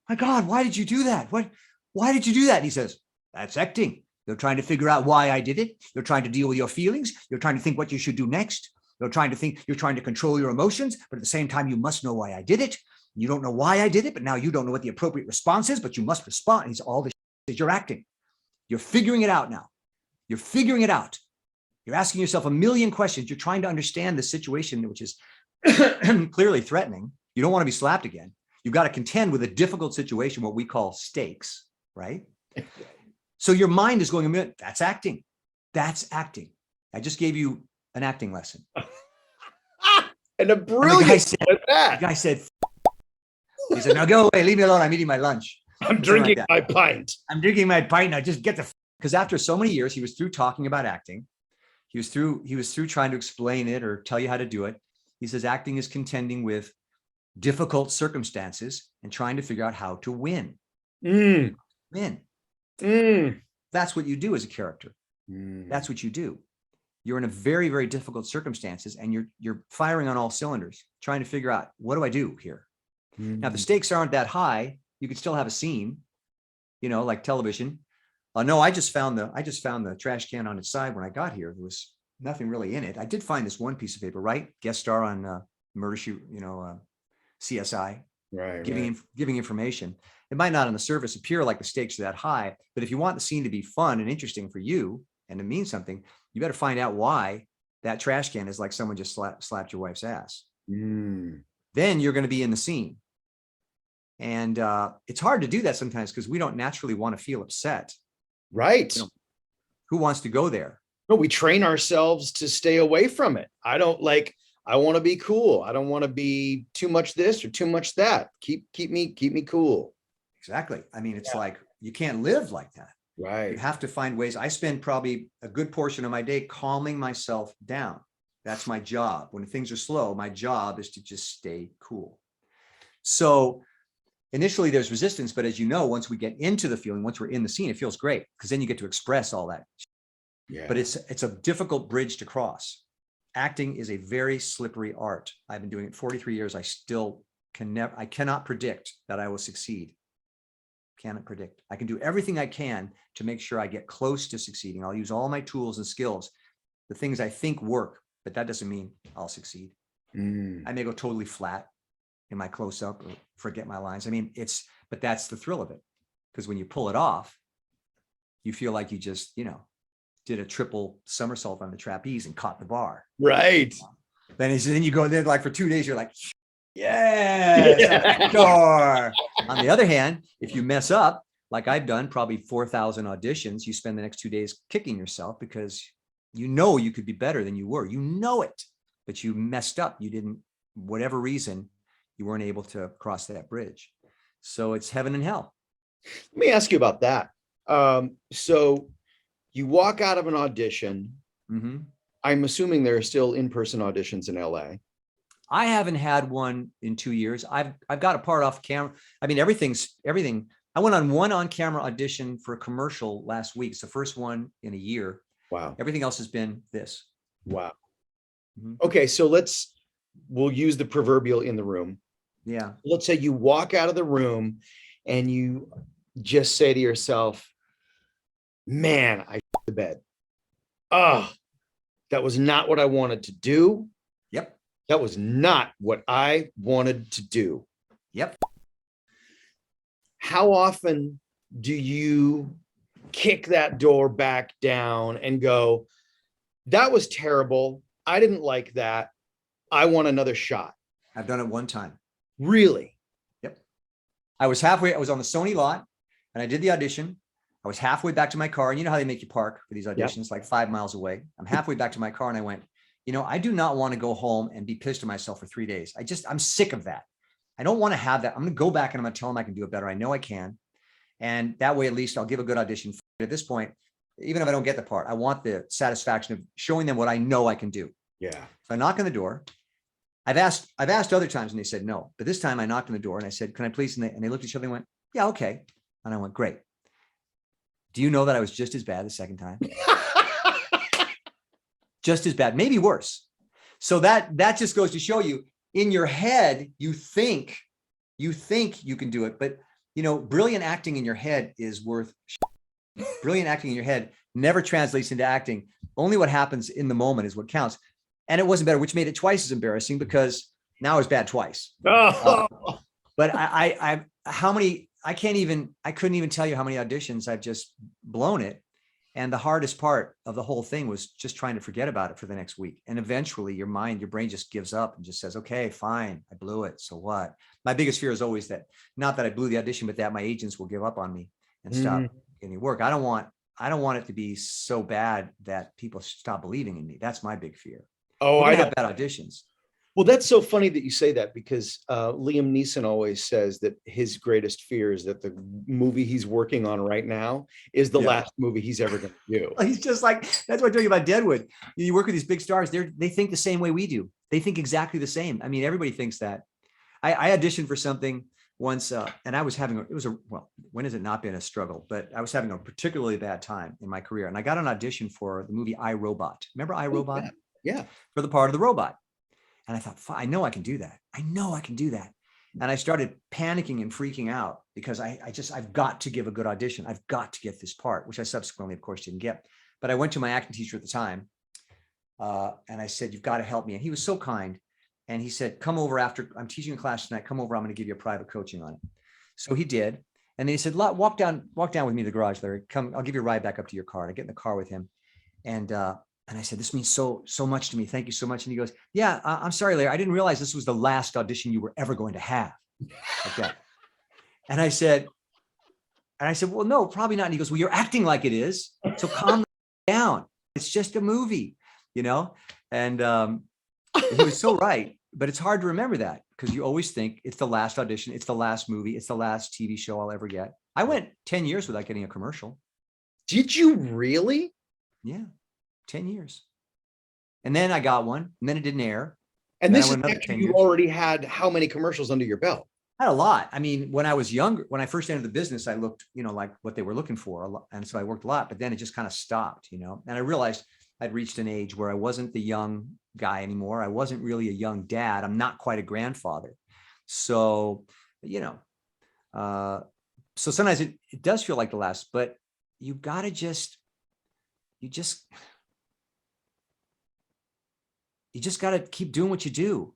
My God, why did you do that? Why did you do that? And he says, that's acting. You're trying to figure out why I did it. You're trying to deal with your feelings. You're trying to think what you should do next. You're trying to control your emotions, but at the same time, you must know why I did it. You don't know why I did it, but now you don't know what the appropriate response is, but you must respond. He's all this shit, you're acting. You're figuring it out now. You're figuring it out. You're asking yourself a million questions. You're trying to understand the situation, which is clearly threatening. You don't want to be slapped again. You've got to contend with a difficult situation, what we call stakes, right? So your mind is going, that's acting. That's acting. I just gave you an acting lesson. And a brilliant the guy said, he said, now go away, leave me alone. I'm eating my lunch. I'm drinking my pint. I'm drinking my pint. Now just get the, because after so many years, he was through talking about acting. He was through trying to explain it or tell you how to do it. He says, acting is contending with difficult circumstances and trying to figure out how to win. Win. That's what you do as a character. That's what you do. You're in a very, very difficult circumstances and you're firing on all cylinders, trying to figure out, what do I do here? Now, if the stakes aren't that high, you could still have a scene, like television. No, I just found the trash can on its side when I got here. There was nothing really in it. I did find this one piece of paper, right? Guest star on Murder Shoot, CSI, right? Giving information. It might not on the surface appear like the stakes are that high, but if you want the scene to be fun and interesting for you and to mean something, you better find out why that trash can is like someone just slapped your wife's ass. Then you're going to be in the scene. And it's hard to do that sometimes because we don't naturally want to feel upset. Right. Who wants to go there? No, we train ourselves to stay away from it. I want to be cool. I don't want to be too much this or too much that. Keep me cool. Exactly. I mean, it's like, you can't live like that. Right. You have to find ways. I spend probably a good portion of my day calming myself down. That's my job. When things are slow, my job is to just stay cool. So initially there's resistance, but as you know, once we get into the feeling, once we're in the scene, it feels great because then you get to express all that. Yeah. But it's a difficult bridge to cross. Acting is a very slippery art. I've been doing it 43 years. I cannot predict that I will succeed. Cannot predict. I can do everything I can to make sure I get close to succeeding. I'll use all my tools and skills, the things I think work, but that doesn't mean I'll succeed. I may go totally flat in my close-up or forget my lines. I mean, but that's the thrill of it. Because when you pull it off, you feel like you just, did a triple somersault on the trapeze and caught the bar. Right. Then you go there like for 2 days, you're like, yes, door. On the other hand, if you mess up, like I've done probably 4,000 auditions, you spend the next 2 days kicking yourself because you could be better than you were. You know it, but you messed up. You didn't, whatever reason, you weren't able to cross that bridge. So it's heaven and hell. Let me ask you about that. So you walk out of an audition. I'm assuming there are still in-person auditions in LA. I haven't had one in 2 years. I've got a part off camera. I mean, everything. I went on one on-camera audition for a commercial last week. It's the first one in a year. Wow. Everything else has been this. Wow. Okay, so we'll use the proverbial in the room. Yeah. Let's say you walk out of the room and you just say to yourself, man, I shit the bed. Oh, that was not what I wanted to do. Yep. That was not what I wanted to do. Yep. How often do you kick that door back down and go, that was terrible. I didn't like that. I want another shot. I've done it one time. Really? Yep. I was on the Sony lot and I did the audition. I was halfway back to my car. And you know how they make you park for these auditions, like 5 miles away. I'm halfway back to my car and I went, I do not want to go home and be pissed at myself for 3 days. I'm sick of that. I don't want to have that. I'm going to go back and I'm going to tell them I can do it better. I know I can. And that way, at least I'll give a good audition. At this point, even if I don't get the part, I want the satisfaction of showing them what I know I can do. Yeah. So I knock on the door. I've asked other times and they said no, but this time I knocked on the door and I said, can I please? And they looked at each other and went, yeah, okay. And I went, great. Do you know that I was just as bad the second time? Just as bad, maybe worse. So that just goes to show you, in your head, you think you can do it, but brilliant acting in your head is worth shit. Brilliant acting in your head never translates into acting. Only what happens in the moment is what counts. And it wasn't better, which made it twice as embarrassing because now it's bad twice. But I couldn't even tell you how many auditions I've just blown it. And the hardest part of the whole thing was just trying to forget about it for the next week. And eventually your brain just gives up and just says, okay, fine, I blew it. So what? My biggest fear is always that, not that I blew the audition, but that my agents will give up on me and stop getting work. I don't want I don't want it to be so bad that people stop believing in me. That's my big fear. Oh, I I have don't. bad auditions. Well, that's so funny that you say that, because Liam Neeson always says that his greatest fear is that the movie he's working on right now is the Yeah. last movie he's ever going to do. He's just like, that's what I'm talking about Deadwood. You work with these big stars. They think the same way we do. They think exactly the same. I mean, everybody thinks that. I auditioned for something once, and I was having, when has it not been a struggle? But I was having a particularly bad time in my career. And I got an audition for the movie I, Robot. Remember I, Robot? Yeah. For the part of the robot. And I thought, I know I can do that. I know I can do that. And I started panicking and freaking out because I've got to give a good audition. I've got to get this part, which I subsequently, of course, didn't get. But I went to my acting teacher at the time, and I said, you've got to help me. And he was so kind. And he said, come over after I'm teaching a class tonight. Come over. I'm going to give you a private coaching on it. So he did. And then he said, walk down with me to the garage, Larry. Come, I'll give you a ride back up to your car. And I get in the car with him. And I said, this means so much to me. Thank you so much. And he goes, yeah, I'm sorry, Larry. I didn't realize this was the last audition you were ever going to have. Like that. And I said, well, no, probably not. And he goes, well, you're acting like it is. So calm down. It's just a movie, you know? And he was so right. But it's hard to remember that because you always think it's the last audition. It's the last movie. It's the last TV show I'll ever get. I went 10 years without getting a commercial. Did you really? Yeah. 10 years. And then I got one, and then it didn't air. And this is after you already had how many commercials under your belt? I had a lot. I mean, when I was younger, when I first entered the business, I looked, like what they were looking for a lot. And so I worked a lot, but then it just kind of stopped, and I realized I'd reached an age where I wasn't the young guy anymore. I wasn't really a young dad. I'm not quite a grandfather. So, so sometimes it does feel like the last, but you got to just got to keep doing what you do,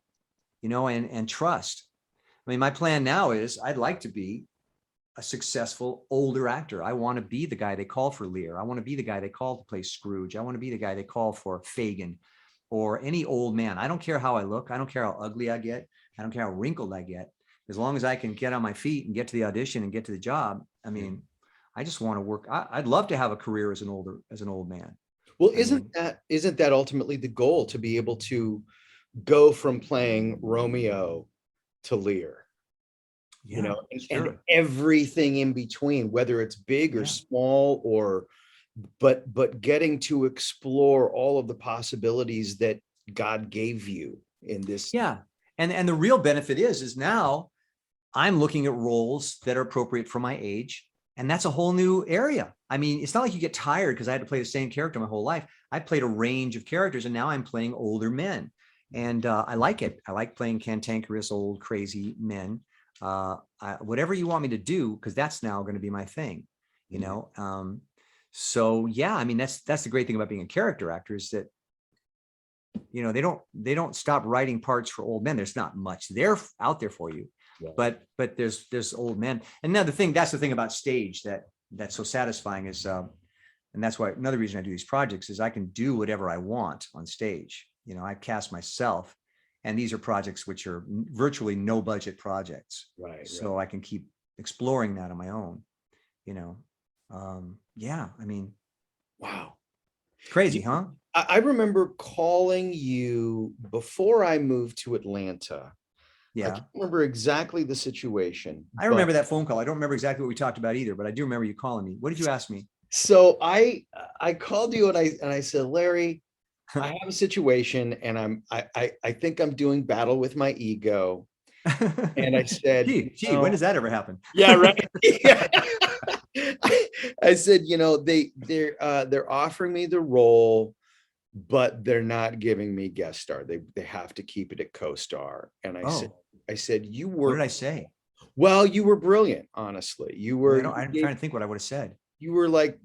and trust. I mean, my plan now is I'd like to be a successful older actor. I want to be the guy they call for Lear. I want to be the guy they call to play Scrooge. I want to be the guy they call for Fagin or any old man. I don't care how I look. I don't care how ugly I get. I don't care how wrinkled I get. As long as I can get on my feet and get to the audition and get to the job. I mean, I just want to work. I'd love to have a career as an old man. Well, isn't that ultimately the goal, to be able to go from playing Romeo to Lear? Yeah, sure. And everything in between, whether it's big or small, but getting to explore all of the possibilities that God gave you in this. Yeah. And the real benefit is now I'm looking at roles that are appropriate for my age. And that's a whole new area. I mean, it's not like you get tired because I had to play the same character my whole life. I played a range of characters, and now I'm playing older men. And I like it. I like playing cantankerous, old, crazy men. Whatever you want me to do, because that's now going to be my thing, so yeah, I mean, that's the great thing about being a character actor is that, they don't stop writing parts for old men. There's not much there out there for you, but there's old men. And that's the thing about stage that's so satisfying is, and that's why another reason I do these projects is I can do whatever I want on stage. I cast myself. And these are projects which are virtually no budget projects. Right. So I can keep exploring that on my own, yeah, I mean, wow. Crazy, huh? I remember calling you before I moved to Atlanta. Yeah. I can't remember exactly the situation. I remember that phone call. I don't remember exactly what we talked about either, but I do remember you calling me. What did you ask me? So I called you and I said, Larry, I have a situation and I think I'm doing battle with my ego. And I said, gee, when does that ever happen? Yeah, right. Yeah. I said, they're offering me the role, but they're not giving me guest star. They have to keep it at co-star. And I said, you were. What did I say? Well, you were brilliant, honestly. You were. I'm trying to think what I would have said. You were like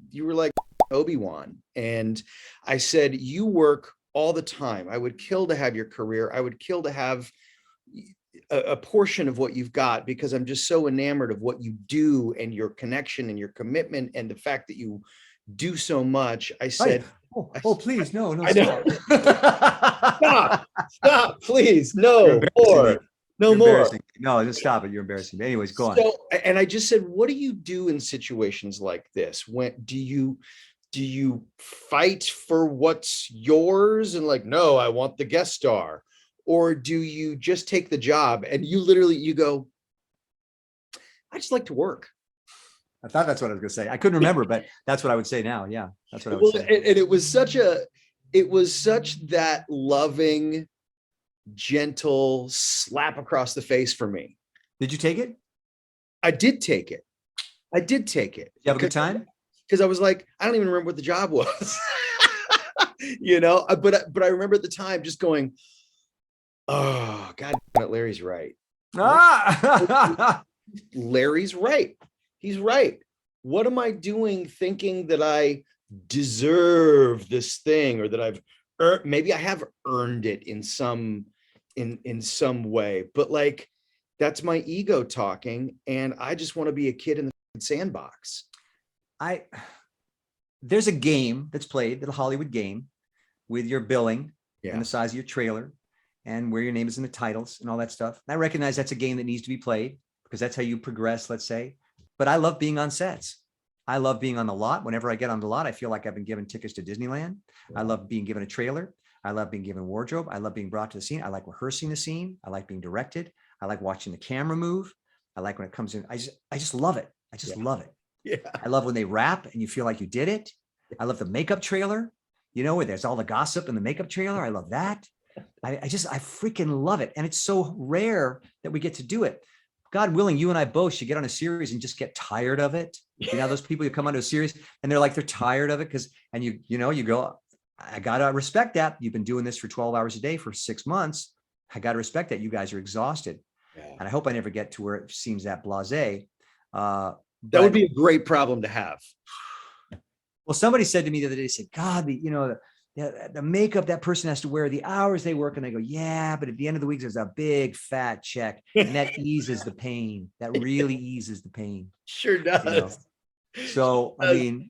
Obi-Wan. And I said, you work all the time. I would kill to have your career. I would kill to have a portion of what you've got, because I'm just so enamored of what you do and your connection and your commitment and the fact that you do so much. I said, please, no, I know. Stop, please, no more. No more. No, just stop it. You're embarrassing. Anyways, go on. And I just said, what do you do in situations like this? When do you do you fight for what's yours and like, no, I want the guest star? Or do you just take the job and you go, I just like to work? I thought that's what I was going to say. I couldn't remember, but that's what I would say now. Yeah, that's what I would Well, say. and it was such that loving, gentle slap across the face for me. Did you take it? I did take it. Did you have a good time? Because I was like, I don't even remember what the job was. But I remember at the time just going, oh, God damn it, Larry's right. Larry's right. He's right. What am I doing thinking that I deserve this thing, or that I've earned? Maybe I have earned it in some way, but like, that's my ego talking, and I just want to be a kid in the sandbox. There's a game that's played, the Hollywood game, with your billing and the size of your trailer and where your name is in the titles and all that stuff. And I recognize that's a game that needs to be played because that's how you progress, let's say. But I love being on sets. I love being on the lot. Whenever I get on the lot, I feel like I've been given tickets to Disneyland. I love being given a trailer. I love being given wardrobe. I love being brought to the scene. I like rehearsing the scene. I like being directed. I like watching the camera move. I like when it comes in. I just love it. I just love it. Yeah. I love when they rap and you feel like you did it. I love the makeup trailer, where there's all the gossip in the makeup trailer. I love that. I freaking love it. And it's so rare that we get to do it. God willing, you and I both should get on a series and just get tired of it. Those people who come onto a series and they're tired of it and you go, I got to respect that. You've been doing this for 12 hours a day for 6 months. I got to respect that. You guys are exhausted. Yeah. And I hope I never get to where it seems that blasé. That would be a great problem to have. Well, somebody said to me the other day, said, God, the makeup that person has to wear, the hours they work. And I go, yeah, but at the end of the week, there's a big fat check. And that eases the pain. That really eases the pain. Sure does. So, I mean,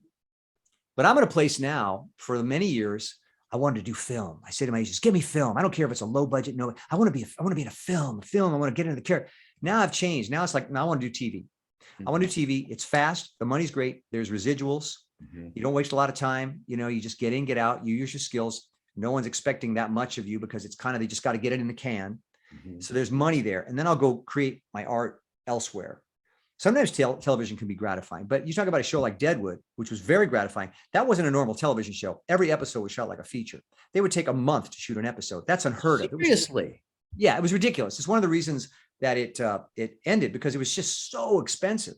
but I'm at a place now, for many years, I wanted to do film. I say to my agents, give me film. I don't care if it's a low budget. No, I want to be in a film. I want to get into the character. Now I've changed. Now it's like, now I want to do TV. I want to do TV. It's fast. The money's great. There's residuals. You don't waste a lot of time. You just get in, get out. You use your skills. No one's expecting that much of you because it's they just got to get it in the can. So there's money there. And then I'll go create my art elsewhere. Sometimes television can be gratifying, but you talk about a show like Deadwood, which was very gratifying. That wasn't a normal television show. Every episode was shot like a feature. They would take a month to shoot an episode. That's unheard of. Seriously? It was ridiculous. It's one of the reasons that it ended, because it was just so expensive.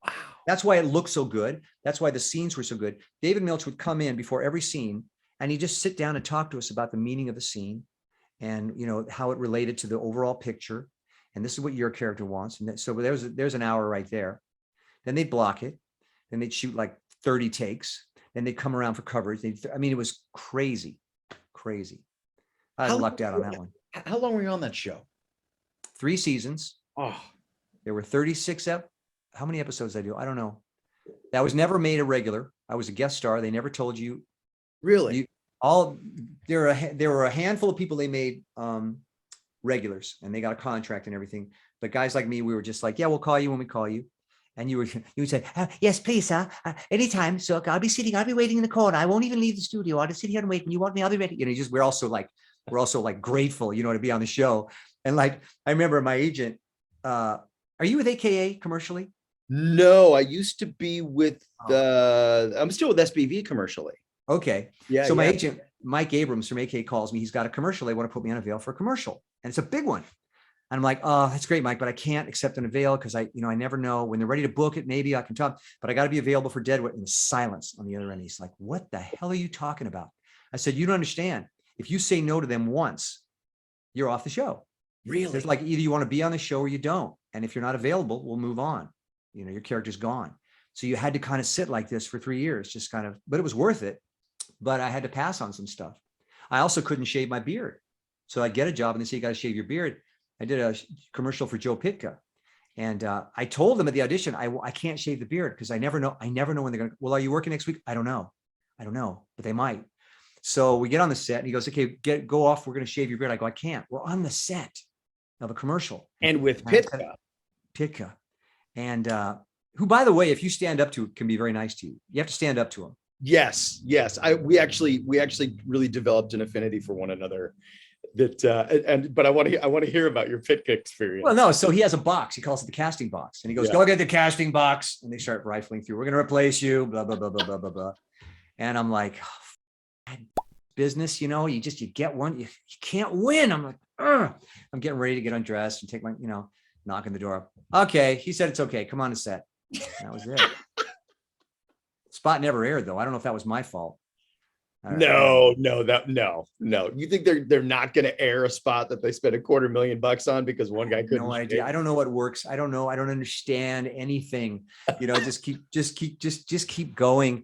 Wow. That's why it looked so good. That's why the scenes were so good. David Milch would come in before every scene and he'd just sit down and talk to us about the meaning of the scene and, how it related to the overall picture. And this is what your character wants. And so there's an hour right there. Then they'd block it. Then they'd shoot like 30 takes. Then they'd come around for coverage. It was crazy. I lucked out on that one. How long were you on that show? 3 seasons. Oh, there were 36 how many episodes did I do? I don't know. That was never made a regular. I was a guest star. They never told you. Really? There were a handful of people they made regulars, and they got a contract and everything. But guys like me, we were just like, yeah, we'll call you when we call you. And you would say, yes, please, anytime. So I'll be waiting in the corner. I won't even leave the studio. I'll just sit here and wait. When you want me, I'll be ready. We're also like grateful, to be on the show. And like, I remember my agent, are you with AKA commercially? No, I used to be with I'm still with SBV commercially. Okay. Yeah. So my agent, Mike Abrams from AKA, calls me. He's got a commercial. They want to put me on a veil for a commercial. And it's a big one. And I'm like, oh, that's great, Mike, but I can't accept an avail because I never know when they're ready to book it. Maybe I can talk, but I got to be available for Deadwood. And silence on the other end. He's like, what the hell are you talking about? I said, you don't understand. If you say no to them once, you're off the show. Really? There's like, either you want to be on the show or you don't. And if you're not available, we'll move on. Your character's gone. So you had to kind of sit like this for 3 years, just kind of, but it was worth it. But I had to pass on some stuff. I also couldn't shave my beard. So I'd get a job and they say, you got to shave your beard. I did a commercial for Joe Pitka. And I told them at the audition, I can't shave the beard because I never know when they're going to, well, are you working next week? I don't know, but they might. So we get on the set and he goes, okay, go off. We're going to shave your beard. I go, I can't. We're on the set of a commercial. And with Pitka. And who, by the way, if you stand up to, can be very nice to you. You have to stand up to him. Yes, yes. We actually really developed an affinity for one another. But I want to hear about your Pitka experience. Well, no. So he has a box. He calls it the casting box, and he goes, "Go get the casting box." And they start rifling through. We're going to replace you. Blah blah blah blah blah blah blah. And I'm like, oh, business, you get one. You can't win. I'm like, ugh. I'm getting ready to get undressed and take my, knock on the door. Okay, he said it's okay. Come on to set. That was it. Spot never aired though. I don't know if that was my fault. No. You think they're not going to air a spot that they spent $250,000 on because one guy couldn't? No idea. I don't know what works. I don't know. I don't understand anything. Just keep going.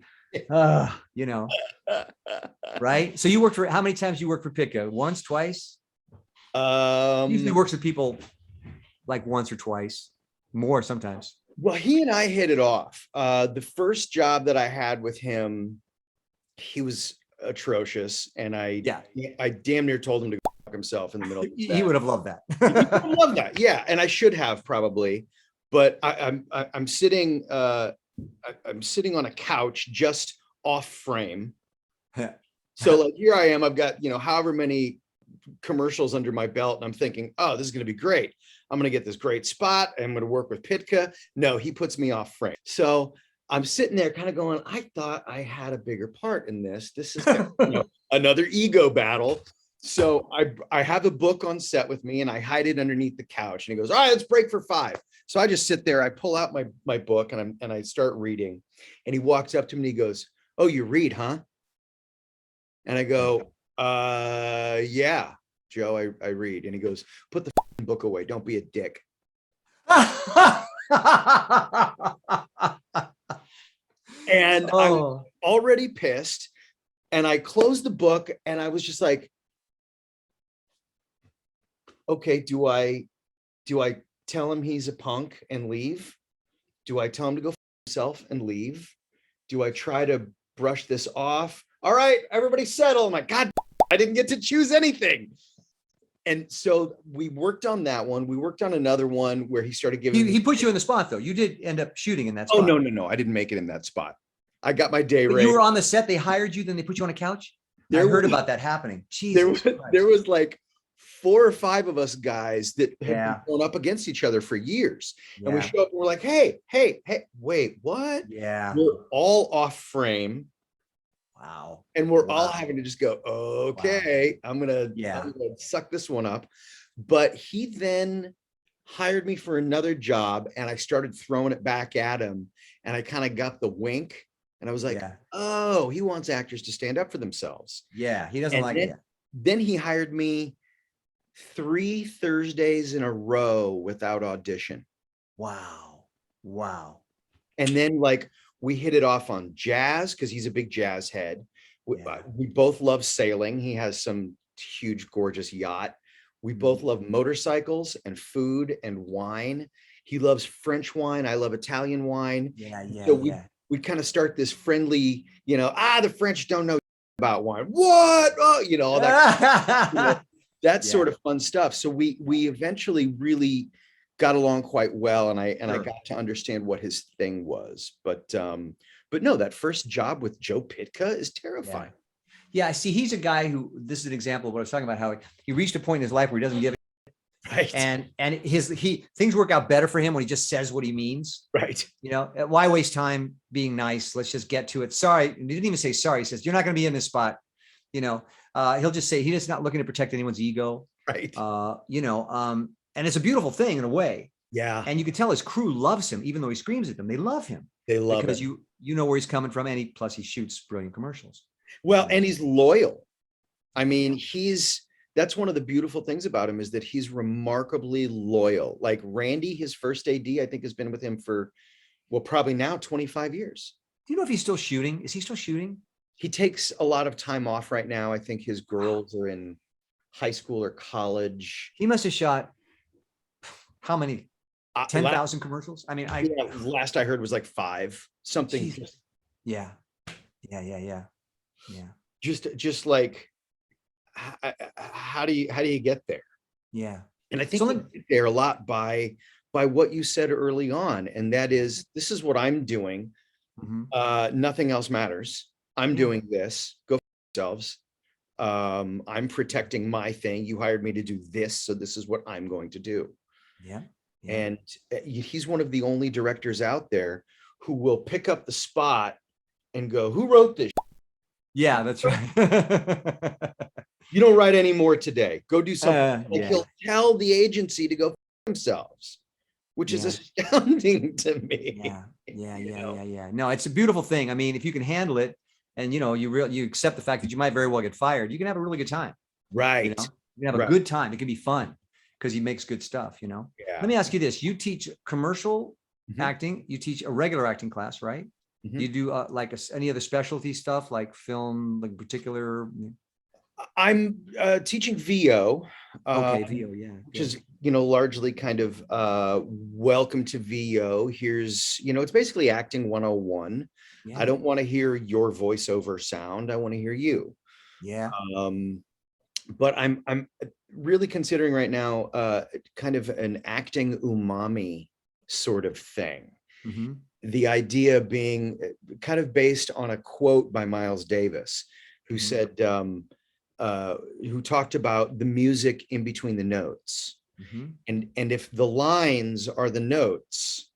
Right. So you worked for how many times you worked for Pitka? Once, twice? Usually works with people like once or twice, more sometimes. Well, he and I hit it off. The first job that I had with him, he was atrocious, and I damn near told him to go fuck himself in the middle of the set. He would have loved that. He would have loved that, yeah, and I should have probably, but I'm sitting on a couch just off frame. So like here I am, I've got however many commercials under my belt, and I'm thinking, oh, this is going to be great. I'm going to get this great spot. I'm going to work with Pitka. No, he puts me off frame. So I'm sitting there kind of going, I thought I had a bigger part in this. This is another ego battle. So I have a book on set with me, and I hide it underneath the couch, and he goes, all right, let's break for 5. So I just sit there, I pull out my book, and I start reading, and he walks up to me and he goes, oh, you read, huh? And I go, yeah, Joe, I read. And he goes, put the book away. Don't be a dick. And I was already pissed, and I closed the book, and I was just like, okay, do I tell him he's a punk and leave? Do I tell him to go himself and leave? Do I try to brush this off? All right, everybody settle. I'm like, God, I didn't get to choose anything. And so we worked on that one. We worked on another one where he started giving. He put you in the spot though. You did end up shooting in that spot. Oh, no. I didn't make it in that spot. I got my day rate. You were on the set. They hired you. Then they put you on a couch. I heard about that happening. Jesus there was like 4 or 5 of us guys that had been going up against each other for years. And we show up and we're like, hey, wait, what? Yeah. We're all off frame. Wow. And we're all having to just go, okay, I'm gonna suck this one up. But he then hired me for another job, and I started throwing it back at him, and I kind of got the wink, and I was like, oh, he wants actors to stand up for themselves. Yeah, he doesn't like it. Then he hired me 3 Thursdays in a row without audition. Wow. And then like we hit it off on jazz because he's a big jazz head. We both love sailing. He has some huge, gorgeous yacht. We both love motorcycles and food and wine. He loves French wine. I love Italian wine. So we kind of start this friendly, the French don't know about wine. What? Oh, all that. That sort of fun stuff. So we eventually really got along quite well, and I got to understand what his thing was. But no, that first job with Joe Pitka is terrifying. Yeah, see, he's a guy who, this is an example of what I was talking about, how he reached a point in his life where he doesn't give a right. And things work out better for him when he just says what he means. Right. Why waste time being nice? Let's just get to it. Sorry. He didn't even say sorry. He says, you're not going to be in this spot. He'll just say, he's just not looking to protect anyone's ego. Right. And it's a beautiful thing in a way. Yeah. And you can tell his crew loves him, even though he screams at them. They love him. They love because him. you know where he's coming from. And plus he shoots brilliant commercials. Well, and he's loyal. I mean, that's one of the beautiful things about him, is that he's remarkably loyal. Like Randy, his first AD, I think has been with him for, probably now 25 years. Do you know if he's still shooting? Is he still shooting? He takes a lot of time off right now. I think his girls are in high school or college. He must have shot how many? 10,000 commercials? I mean, last I heard was like 5, something. Jesus. Yeah. Just like, how do you get there? Yeah. And I think you get there a lot by what you said early on. And that is, this is what I'm doing. Mm-hmm. Nothing else matters. I'm doing this. Go for yourselves. I'm protecting my thing. You hired me to do this, so this is what I'm going to do. Yeah. And he's one of the only directors out there who will pick up the spot and go, "Who wrote this?" Yeah, that's right. You don't write any more today. Go do something. Yeah. He'll tell the agency to go f themselves, which is astounding to me. Yeah. No, it's a beautiful thing. I mean, if you can handle it, and you accept the fact that you might very well get fired, you can have a really good time. Right. You can have a good time. It can be fun because he makes good stuff. Yeah. Let me ask you this: you teach commercial acting. You teach a regular acting class, right? You do any other specialty stuff like film, like particular? I'm teaching VO. Okay, VO, yeah. Which is, largely kind of welcome to VO. Here's, it's basically acting 101. Yeah. I don't want to hear your voiceover sound. I want to hear you. Yeah. But I'm really considering right now kind of an acting umami sort of thing. The idea being kind of based on a quote by Miles Davis, who said, who talked about the music in between the notes. And if the lines are the notes,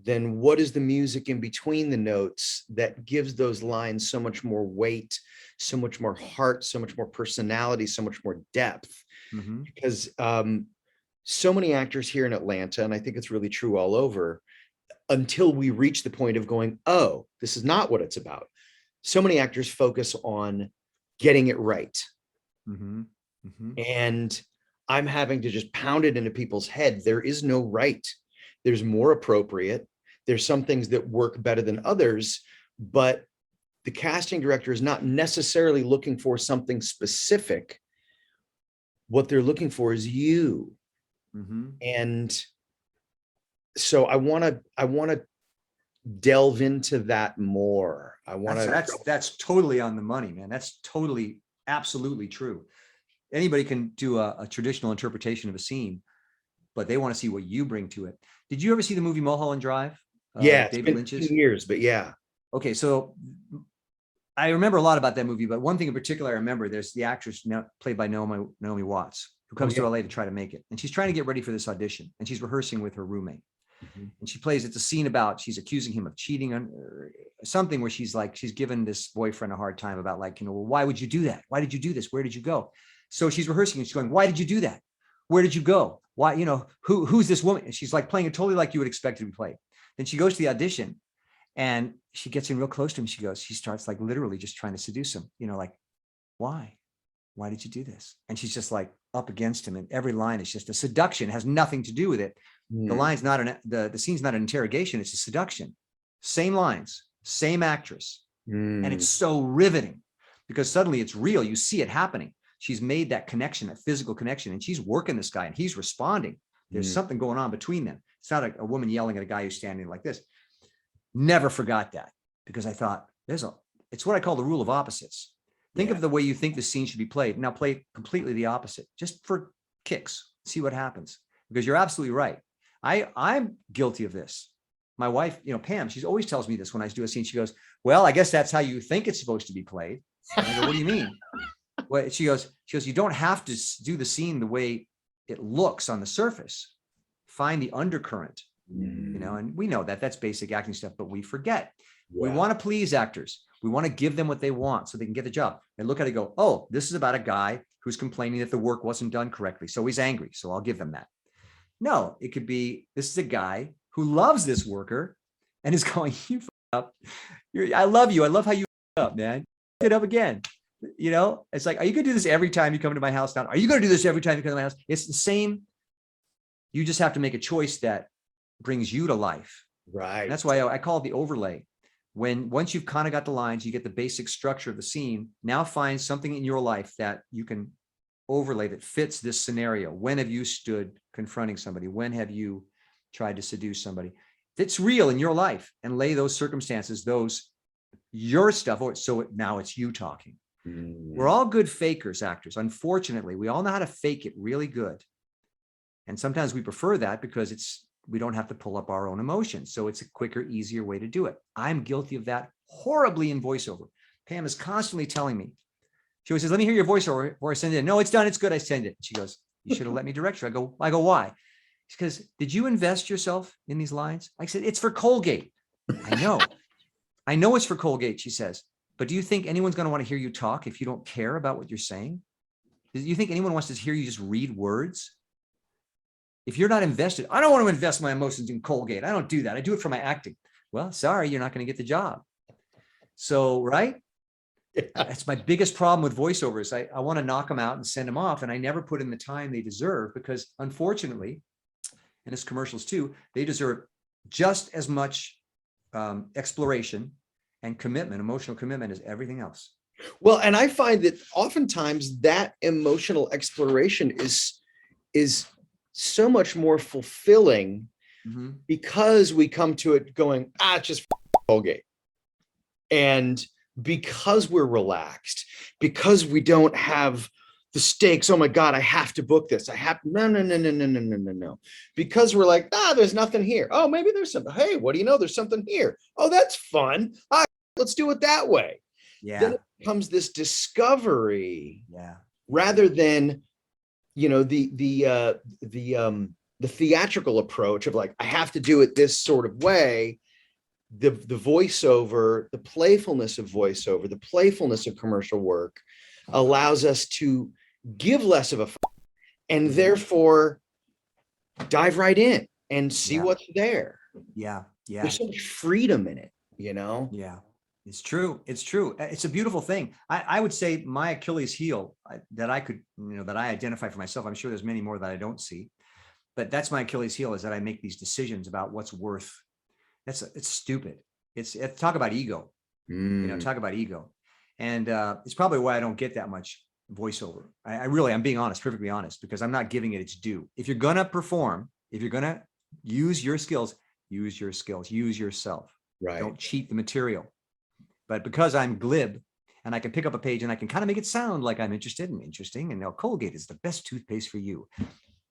then what is the music in between the notes that gives those lines so much more weight, so much more heart, so much more personality, so much more depth? Because so many actors here in Atlanta, and I think it's really true all over, until we reach the point of going, oh, this is not what it's about. So many actors focus on getting it right. And I'm having to just pound it into people's head. There is no right. There's more appropriate. There's some things that work better than others, but the casting director is not necessarily looking for something specific. What they're looking for is you. And so I want to delve into that more. I want to. That's totally on the money, man. That's totally, absolutely true. Anybody can do a traditional interpretation of a scene, but they want to see what you bring to it. Did you ever see the movie Mulholland Drive? Yeah, David Lynch's. Years, but yeah. Okay, so I remember a lot about that movie, but one thing in particular I remember, there's the actress now played by Naomi Watts, who comes to LA to try to make it, and she's trying to get ready for this audition, and she's rehearsing with her roommate. And she plays, it's a scene about, she's accusing him of cheating on something where she's given this boyfriend a hard time about well, why would you do that? Why did you do this? Where did you go? So she's rehearsing and she's going, why did you do that? Where did you go? Why, who's this woman? And she's playing it totally like you would expect it to be played. Then she goes to the audition and she gets in real close to him. She starts literally just trying to seduce him, why? Why did you do this? And she's just up against him. And every line is just a seduction. It has nothing to do with it. The line's not the scene's not an interrogation. It's a seduction. Same lines, same actress. And it's so riveting because suddenly it's real. You see it happening. She's made that connection, that physical connection, and she's working this guy and he's responding. There's something going on between them. It's not a woman yelling at a guy who's standing like this. Never forgot that because I thought it's what I call the rule of opposites. Think of the way you think the scene should be played. Now play completely the opposite, just for kicks, see what happens. Because you're absolutely right. I'm guilty of this. My wife, Pam, she always tells me this when I do a scene. She goes, well, I guess that's how you think it's supposed to be played. And I go, what do you mean? Well, she goes, you don't have to do the scene the way it looks on the surface. Find the undercurrent, and we know that that's basic acting stuff, but we forget. We want to please actors. We want to give them what they want so they can get the job. They look at it and go, oh, this is about a guy who's complaining that the work wasn't done correctly. So he's angry. So I'll give them that. No, it could be, this is a guy who loves this worker and is going, you up. I love you. I love how you up, man. Get up again. It's are you going to do this every time you come to my house now? Are you going to do this every time you come to my house? It's the same. You just have to make a choice that brings you to life. Right. And that's why I call it the overlay. Once you've kind of got the lines, you get the basic structure of the scene. Now find something in your life that you can overlay that fits this scenario. When have you stood confronting somebody? When have you tried to seduce somebody? That's real in your life, and lay those circumstances, your stuff. So now it's you talking. We're all good fakers, actors. Unfortunately, we all know how to fake it really good. And sometimes we prefer that because we don't have to pull up our own emotions. So it's a quicker, easier way to do it. I'm guilty of that horribly in voiceover. Pam is constantly telling me, she always says, let me hear your voiceover before I send it in. No, it's done. It's good. I send it. She goes, you should have let me direct you. I go, why? She goes, did you invest yourself in these lines? I said, it's for Colgate. I know it's for Colgate, she says, but do you think anyone's going to want to hear you talk if you don't care about what you're saying? Do you think anyone wants to hear you just read words? If you're not invested, I don't want to invest my emotions in Colgate. I don't do that. I do it for my acting. Well, sorry, you're not going to get the job. So, right? Yeah. That's my biggest problem with voiceovers. I want to knock them out and send them off. And I never put in the time they deserve because unfortunately, and it's commercials too, they deserve just as much exploration and commitment, emotional commitment as everything else. Well, and I find that oftentimes that emotional exploration is so much more fulfilling because we come to it going, it's just Colgate. And because we're relaxed, because we don't have the stakes, oh my God, I have to book this. No. Because we're like, there's nothing here. Oh, maybe there's something. Hey, what do you know? There's something here. Oh, that's fun. Let's do it that way. Yeah. Then it becomes this discovery. Yeah. Rather than, the theatrical approach of like, I have to do it this sort of way. The voiceover, the playfulness of voiceover, the playfulness of commercial work allows us to give less of a and therefore dive right in and see what's there. Yeah. There's so much freedom in it, Yeah. It's true. It's true. It's a beautiful thing. I would say my Achilles heel that I could, that I identify for myself. I'm sure there's many more that I don't see, but that's my Achilles heel is that I make these decisions about what's worth. It's stupid. It's talk about ego, talk about ego. And it's probably why I don't get that much voiceover. I'm being honest, perfectly honest, because I'm not giving it its due. If you're going to perform, if you're going to use your skills, use yourself. Right. Don't cheat the material. But because I'm glib and I can pick up a page and I can kind of make it sound like I'm interesting. And now Colgate is the best toothpaste for you.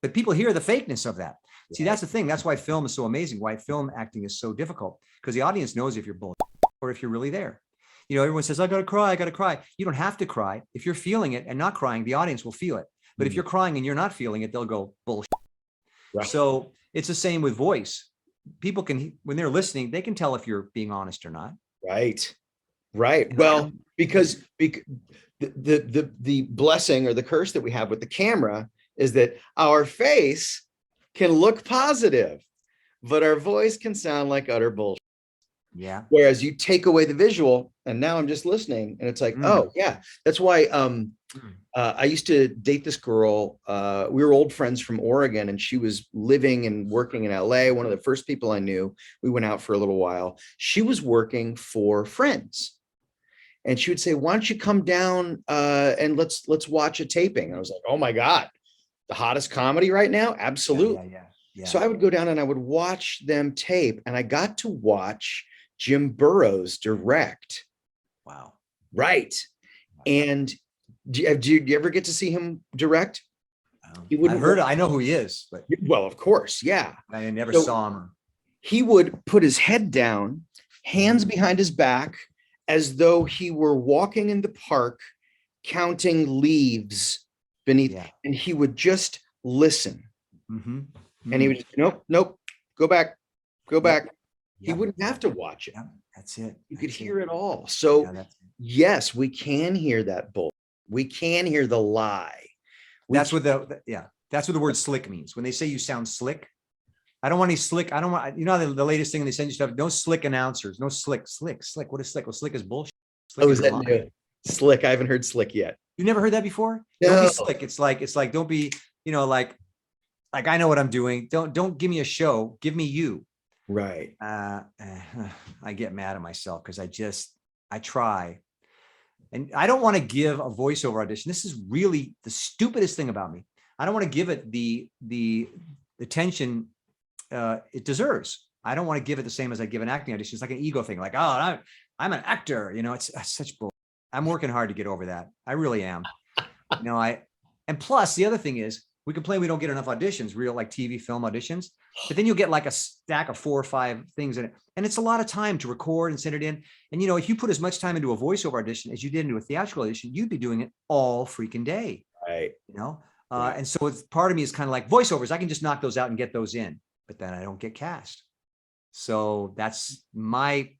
But people hear the fakeness of that. See, that's the thing. That's why film is so amazing. Why film acting is so difficult, because the audience knows if you're bull or if you're really there. Everyone says, I got to cry. You don't have to cry. If you're feeling it and not crying, the audience will feel it. But if you're crying and you're not feeling it, they'll go bullshit. Right. So it's the same with voice. People can, when they're listening, they can tell if you're being honest or not. Right. Well, because the blessing or the curse that we have with the camera is that our face can look positive, but our voice can sound like utter bullshit. Yeah. Whereas you take away the visual and now I'm just listening and it's like, oh yeah, that's why I used to date this girl. We were old friends from Oregon and she was living and working in LA. One of the first people I knew. We went out for a little while. She was working for Friends. And she would say, why don't you come down and let's watch a taping? And I was like, oh my God, the hottest comedy right now? Absolutely. Yeah. So I would go down and I would watch them tape, and I got to watch Jim Burrows direct. Wow. Right. And do you ever get to see him direct? I know who he is, but well, of course. Yeah. I never saw him. He would put his head down, hands behind his back, as though he were walking in the park, counting leaves beneath, and he would just listen. And he would just, nope, go back. He wouldn't have to watch it. That's it. You could hear it all. So yes, we can hear that bull. We can hear the lie. That's what the word slick means. When they say you sound slick, I don't want any slick. I don't want, the latest thing they send you stuff, no slick announcers, no slick. What is slick? Well, slick is bullshit. Slick is that new? Slick. I haven't heard slick yet. You never heard that before? No. Don't be slick. It's like, don't be, like I know what I'm doing. Don't give me a show. Give me you. Right. I get mad at myself because I try. And I don't want to give a voiceover audition. This is really the stupidest thing about me. I don't want to give it the attention it deserves. I don't want to give it the same as I give an acting audition. It's like an ego thing. Like, oh, I'm an actor. It's such bull. I'm working hard to get over that. I really am. And plus the other thing is We complain we don't get enough auditions, real like TV, film auditions, but then you'll get like a stack of 4 or 5 things in it. And it's a lot of time to record and send it in. And, you know, if you put as much time into a voiceover audition as you did into a theatrical audition, you'd be doing it all freaking day. Right. You know? And so it's part of me is kind of like voiceovers. I can just knock those out and get those in, but then I don't get cast. So that's my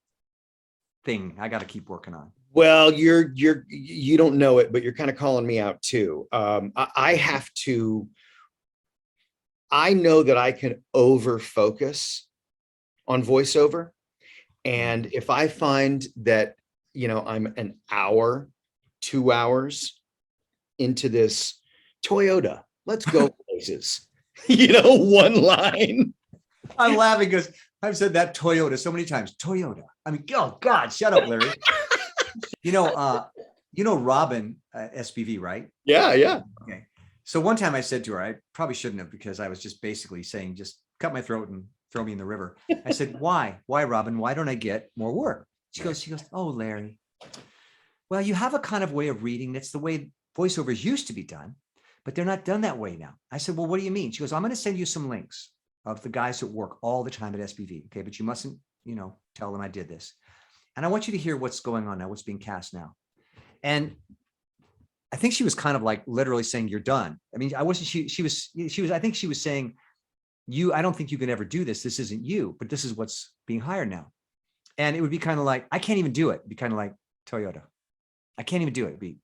thing I got to keep working on. Well, you don't know it, but you're kind of calling me out too. I know that I can over focus on voiceover. And if I find that, you know, I'm an hour, 2 hours into this Toyota, let's go places, you know, one line. I'm laughing because I've said that Toyota so many times. Toyota. I mean, oh God, shut up, Larry. You know Robin SPV, right? Yeah, yeah. Okay. So one time I said to her, I probably shouldn't have, because I was just basically saying, just cut my throat and throw me in the river. I said, why, Robin? Why don't I get more work? She goes, oh, Larry, well, you have a kind of way of reading. That's the way voiceovers used to be done, but they're not done that way now. I said, well, what do you mean? She goes, I'm going to send you some links of the guys that work all the time at SPV. Okay. But you mustn't, you know, tell them I did this. And I want you to hear what's going on now, what's being cast now. And I think she was kind of like literally saying, you're done. I mean, I wasn't, she was, I think she was saying, I don't think you can ever do this. This isn't you, but this is what's being hired now. And it would be kind of like, I can't even do it. It'd be kind of like Toyota. I can't even do it. It'd be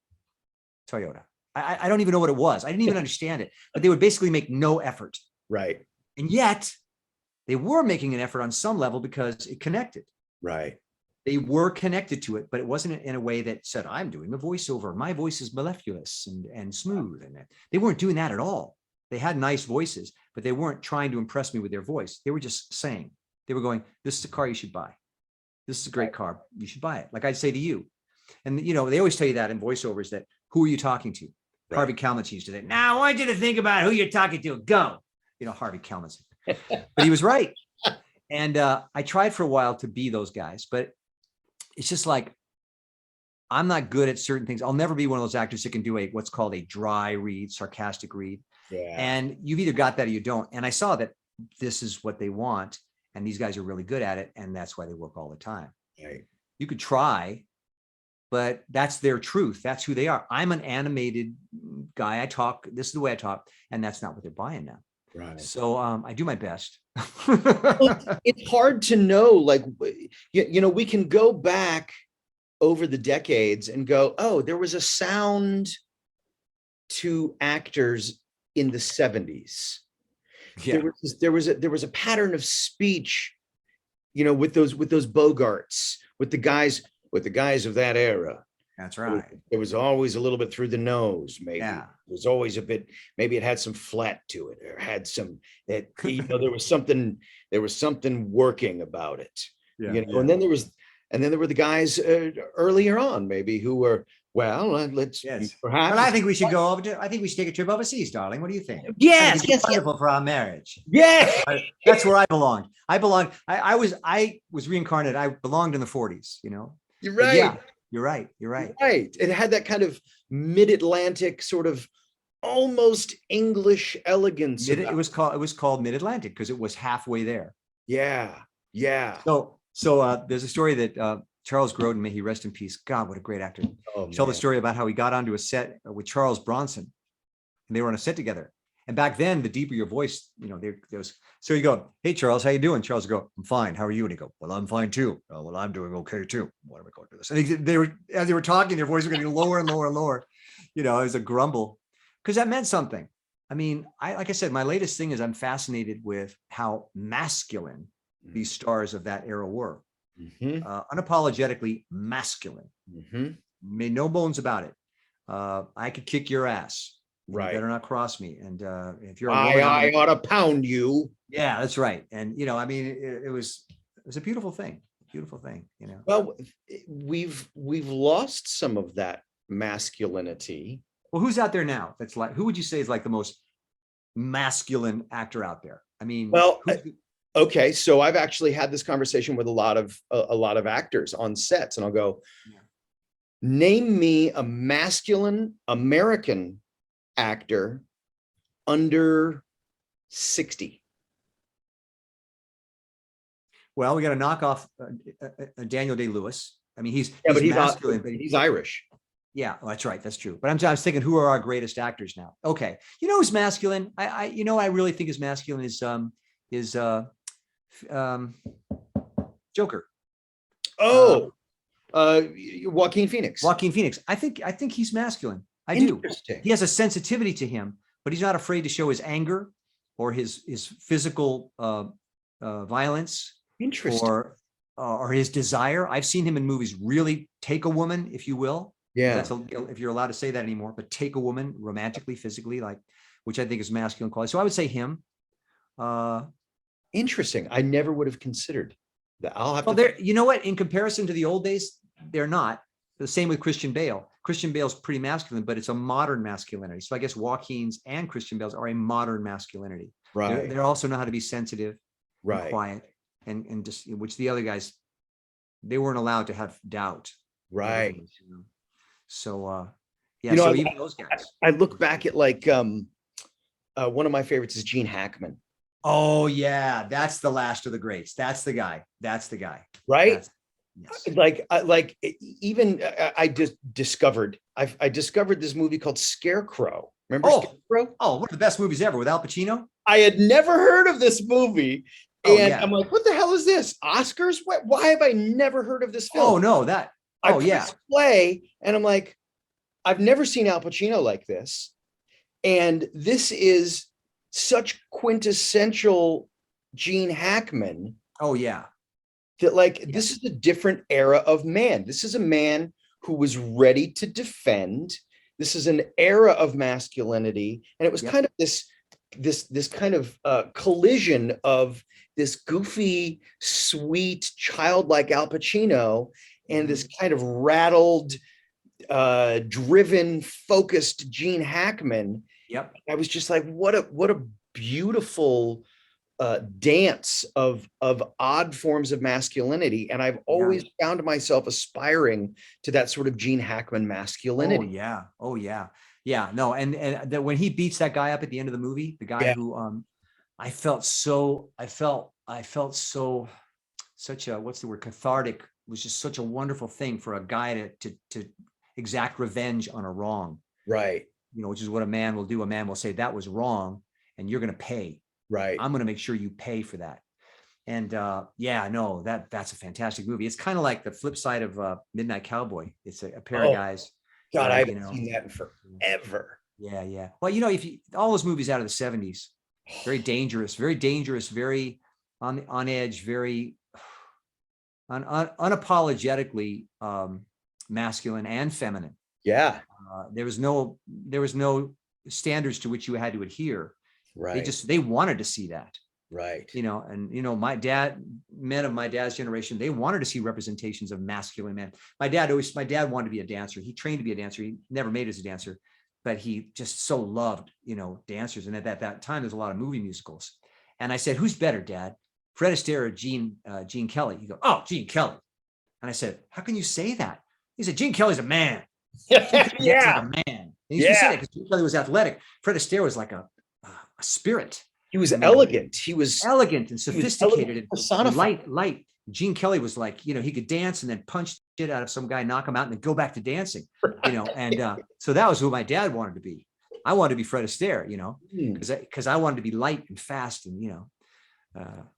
Toyota. I don't even know what it was. I didn't even understand it, but they would basically make no effort. Right. And yet they were making an effort on some level because it connected. Right. They were connected to it, but it wasn't in a way that said, I'm doing a voiceover. My voice is mellifluous and smooth. And they weren't doing that at all. They had nice voices, but they weren't trying to impress me with their voice. They were just saying, they were going, this is a car you should buy. This is a great car. You should buy it. Like I'd say to you. And, you know, they always tell you that in voiceovers, that who are you talking to? Right. Harvey Kalman used to say, now I want you to think about who you're talking to. Go. You know, Harvey Kalman. But he was right. And I tried for a while to be those guys, but it's just like, I'm not good at certain things. I'll never be one of those actors that can do what's called a dry read, sarcastic read. Yeah. And you've either got that or you don't. And I saw that this is what they want. And these guys are really good at it. And that's why they work all the time. Right. You could try, but that's their truth. That's who they are. I'm an animated guy. I talk, this is the way I talk. And that's not what they're buying now. Right. So I do my best. Well, it's hard to know, like, you know, we can go back over the decades and go, oh, there was a sound to actors in the 70s. Yeah. There was a pattern of speech, you know, with those Bogarts, with the guys of that era. That's right. It was always a little bit through the nose, maybe. Yeah. It was always a bit, maybe it had some flat to it, or had some, that, you know, there was something working about it. Yeah, you know, yeah. And then there were the guys earlier on, maybe, who were, well, let's perhaps. But I think we should I think we should take a trip overseas, darling. What do you think? Yes, yes, wonderful for our marriage. Yeah. That's where I belonged. I was reincarnated. I belonged in the 40s, you know? You're right. Yeah. You're right. Right. It had that kind of mid-Atlantic sort of almost English elegance. It was called mid-Atlantic because it was halfway there. Yeah. Yeah. So there's a story that Charles Grodin, may he rest in peace. God, what a great actor. Tell the story about how he got onto a set with Charles Bronson, and they were on a set together. And back then, the deeper your voice, you know, there was. So you go, hey, Charles, how you doing? Charles would go, I'm fine. How are you? And he go, well, I'm fine too. Oh, well, I'm doing okay too. What am I going to do this? And as they were talking, their voices were getting lower and lower and lower. You know, it was a grumble, because that meant something. I mean, like I said, my latest thing is I'm fascinated with how masculine these stars of that era were. Mm-hmm. Unapologetically masculine. Mm-hmm. Made no bones about it. I could kick your ass. Right. You better not cross me. And if you're I ought to pound you. Yeah, that's right. And you know, I mean, it was a beautiful thing. You know. Well, we've lost some of that masculinity. Well, who's out there now? That's like, who would you say is like the most masculine actor out there? I mean, well, okay. So I've actually had this conversation with a lot of actors on sets, and I'll go, name me a masculine American actor under 60. Well, we got to knock off Daniel Day-Lewis. I mean, he's masculine, but he's Irish. Yeah, well, that's right. That's true. But I was thinking, who are our greatest actors now? Okay, you know who's masculine? I really think is masculine is Joker. Oh, Joaquin Phoenix. Joaquin Phoenix. I think he's masculine. I do. He has a sensitivity to him, but he's not afraid to show his anger or his physical violence. Interesting. Or his desire. I've seen him in movies really take a woman, if you will. Yeah. If you're allowed to say that anymore, but take a woman romantically, physically, which I think is masculine quality. So I would say him. Interesting. I never would have considered that. I'll have to. You know what? In comparison to the old days, they're not. The same with Christian Bale. Christian Bale's pretty masculine, but it's a modern masculinity. So I guess Joaquin's and Christian Bale's are a modern masculinity. Right. They also know how to be sensitive, right, and quiet, and just, which the other guys, they weren't allowed to have doubt. Right. So so even those guys. I look back at one of my favorites is Gene Hackman. Oh yeah, that's the last of the greats. That's the guy. Right. Yes. I just discovered I discovered this movie called Scarecrow. Remember Scarecrow? Oh, one of the best movies ever with Al Pacino. I had never heard of this movie. I'm like, what the hell is this? Oscars? Why have I never heard of this film? Oh no, I press play and I'm like, I've never seen Al Pacino like this. And this is such quintessential Gene Hackman. Oh yeah. That this is a different era of man. This is a man who was ready to defend. This is an era of masculinity. And it was kind of this kind of collision of this goofy, sweet, childlike Al Pacino and this kind of rattled, driven, focused Gene Hackman. Yep. I was just like, what a beautiful dance of odd forms of masculinity. And I've always found myself aspiring to that sort of Gene Hackman masculinity. Oh yeah. Yeah. No. And that when he beats that guy up at the end of the movie, the guy who I felt such a, what's the word? Cathartic. It was just such a wonderful thing for a guy to exact revenge on a wrong. Right. Which is what a man will do. A man will say that was wrong and you're going to pay. Right. I'm going to make sure you pay for that. And that's a fantastic movie. It's kind of like the flip side of Midnight Cowboy. It's a pair of guys. God, I haven't seen that in forever. Yeah. Well, if all those movies out of the 70s, very dangerous, very on edge, very unapologetically masculine and feminine. Yeah. There was no standards to which you had to adhere. Right. They wanted to see that. Right. Men of my dad's generation, they wanted to see representations of masculine men. My dad wanted to be a dancer. He trained to be a dancer. He never made it as a dancer, but he just so loved, dancers. And at that time, there's a lot of movie musicals. And I said, who's better, Dad? Fred Astaire or Gene Kelly? He goes, oh, Gene Kelly. And I said, how can you say that? He said, Gene Kelly's a man. Yeah. Like a man. And he used to say that because Gene Kelly was athletic. Fred Astaire was like a spirit. He was elegant. He was elegant and sophisticated and light. Gene Kelly was like, he could dance and then punch shit out of some guy, knock him out, and then go back to dancing. And so that was who my dad wanted to be. I wanted to be Fred Astaire, because I wanted to be light and fast, and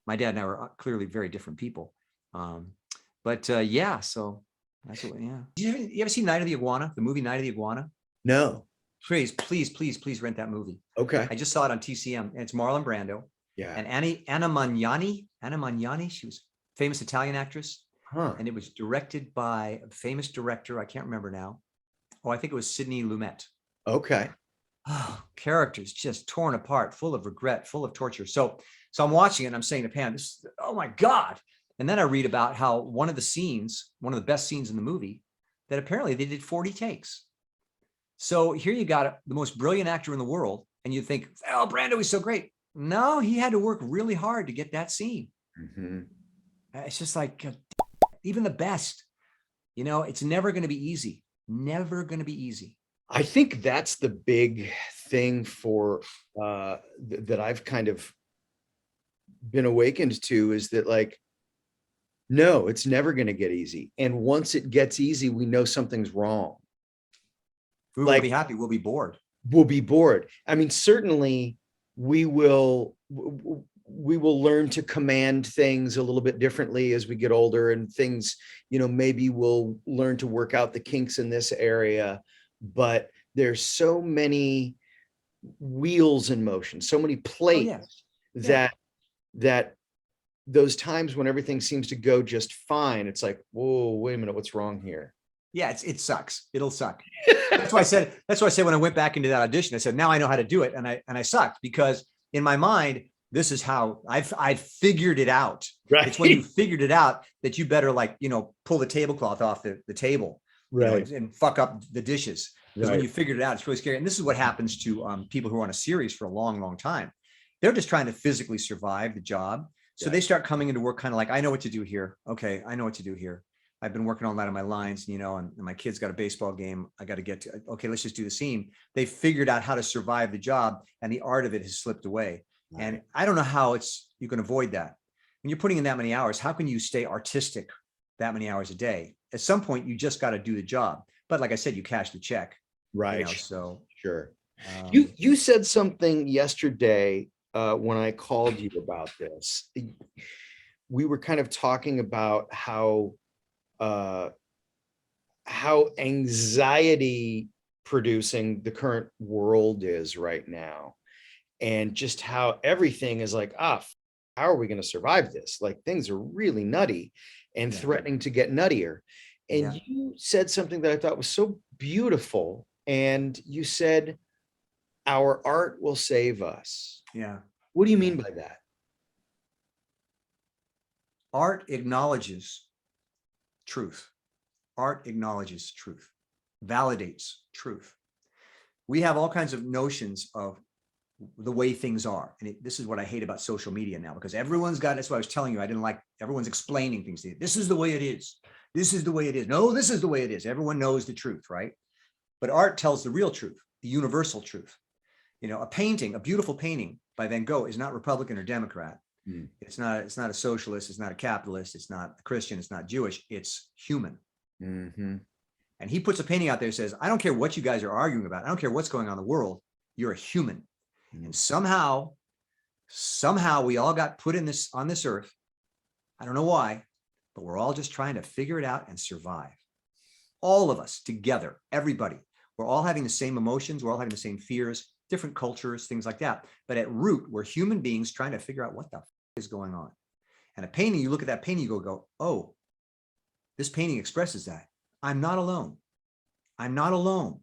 my dad and I were clearly very different people. So that's what. Yeah. You ever see Night of the Iguana? The movie Night of the Iguana? No. Please rent that movie. Okay. I just saw it on TCM, and it's Marlon Brando. Yeah. And Anna Magnani, she was a famous Italian actress. Huh. And it was directed by a famous director. I can't remember now. Oh, I think it was Sidney Lumet. Okay. Oh, characters just torn apart, full of regret, full of torture. So I'm watching it and I'm saying to Pam, oh my God. And then I read about how one of the best scenes in the movie, that apparently they did 40 takes. So here you got the most brilliant actor in the world, and you think, oh, Brando is so great. No, he had to work really hard to get that scene. Mm-hmm. It's just like, even the best, it's never going to be easy. Never going to be easy. I think that's the big thing for that I've kind of been awakened to, is that like, no, it's never going to get easy. And once it gets easy, we know something's wrong. We won't be happy. We'll be bored. We'll be bored. I mean, certainly we will learn to command things a little bit differently as we get older, and things, maybe we'll learn to work out the kinks in this area. But there's so many wheels in motion, so many plates that those times when everything seems to go just fine, it's like, whoa, wait a minute, what's wrong here? Yeah, it sucks. It'll suck. That's why I said when I went back into that audition, I said, now I know how to do it. And I sucked, because in my mind, this is how I've figured it out. Right. It's when you figured it out that you better pull the tablecloth off the table, right, and fuck up the dishes. Because when right. you figured it out, it's really scary. And this is what happens to people who are on a series for a long, long time. They're just trying to physically survive the job. So they start coming into work kind of like, I know what to do here. Okay, I know what to do here. I've been working all night on my lines, and my kid's got a baseball game I got to get to. Okay, let's just do the scene. They figured out how to survive the job, and the art of it has slipped away. Right. And I don't know how you can avoid that. When you're putting in that many hours, how can you stay artistic that many hours a day? At some point, you just got to do the job. But like I said, you cash the check. Right. So sure. You said something yesterday when I called you about this. We were kind of talking about how anxiety producing the current world is right now, and just how everything is like, how are we going to survive this? Like, things are really nutty and threatening to get nuttier. And you said something that I thought was so beautiful. And you said, our art will save us. Yeah. What do you mean by that? Art acknowledges truth. Art acknowledges truth, validates truth. We have all kinds of notions of the way things are. And this is what I hate about social media now, because everyone's got, that's what I was telling you, I didn't like, everyone's explaining things to you. This is the way it is. This is the way it is. No, this is the way it is. Everyone knows the truth, right? But art tells the real truth, the universal truth. A painting, a beautiful painting by Van Gogh is not Republican or Democrat. It's not a socialist. It's not a capitalist. It's not a Christian. It's not Jewish. It's human. Mm-hmm. And he puts a painting out there that says, I don't care what you guys are arguing about. I don't care what's going on in the world. You're a human. And somehow we all got put on this earth. I don't know why, but we're all just trying to figure it out and survive. All of us together, everybody. We're all having the same emotions. We're all having the same fears, different cultures, things like that. But at root, we're human beings trying to figure out what the is going on. And a painting, you look at that painting, you go, oh, this painting expresses that. I'm not alone. I'm not alone.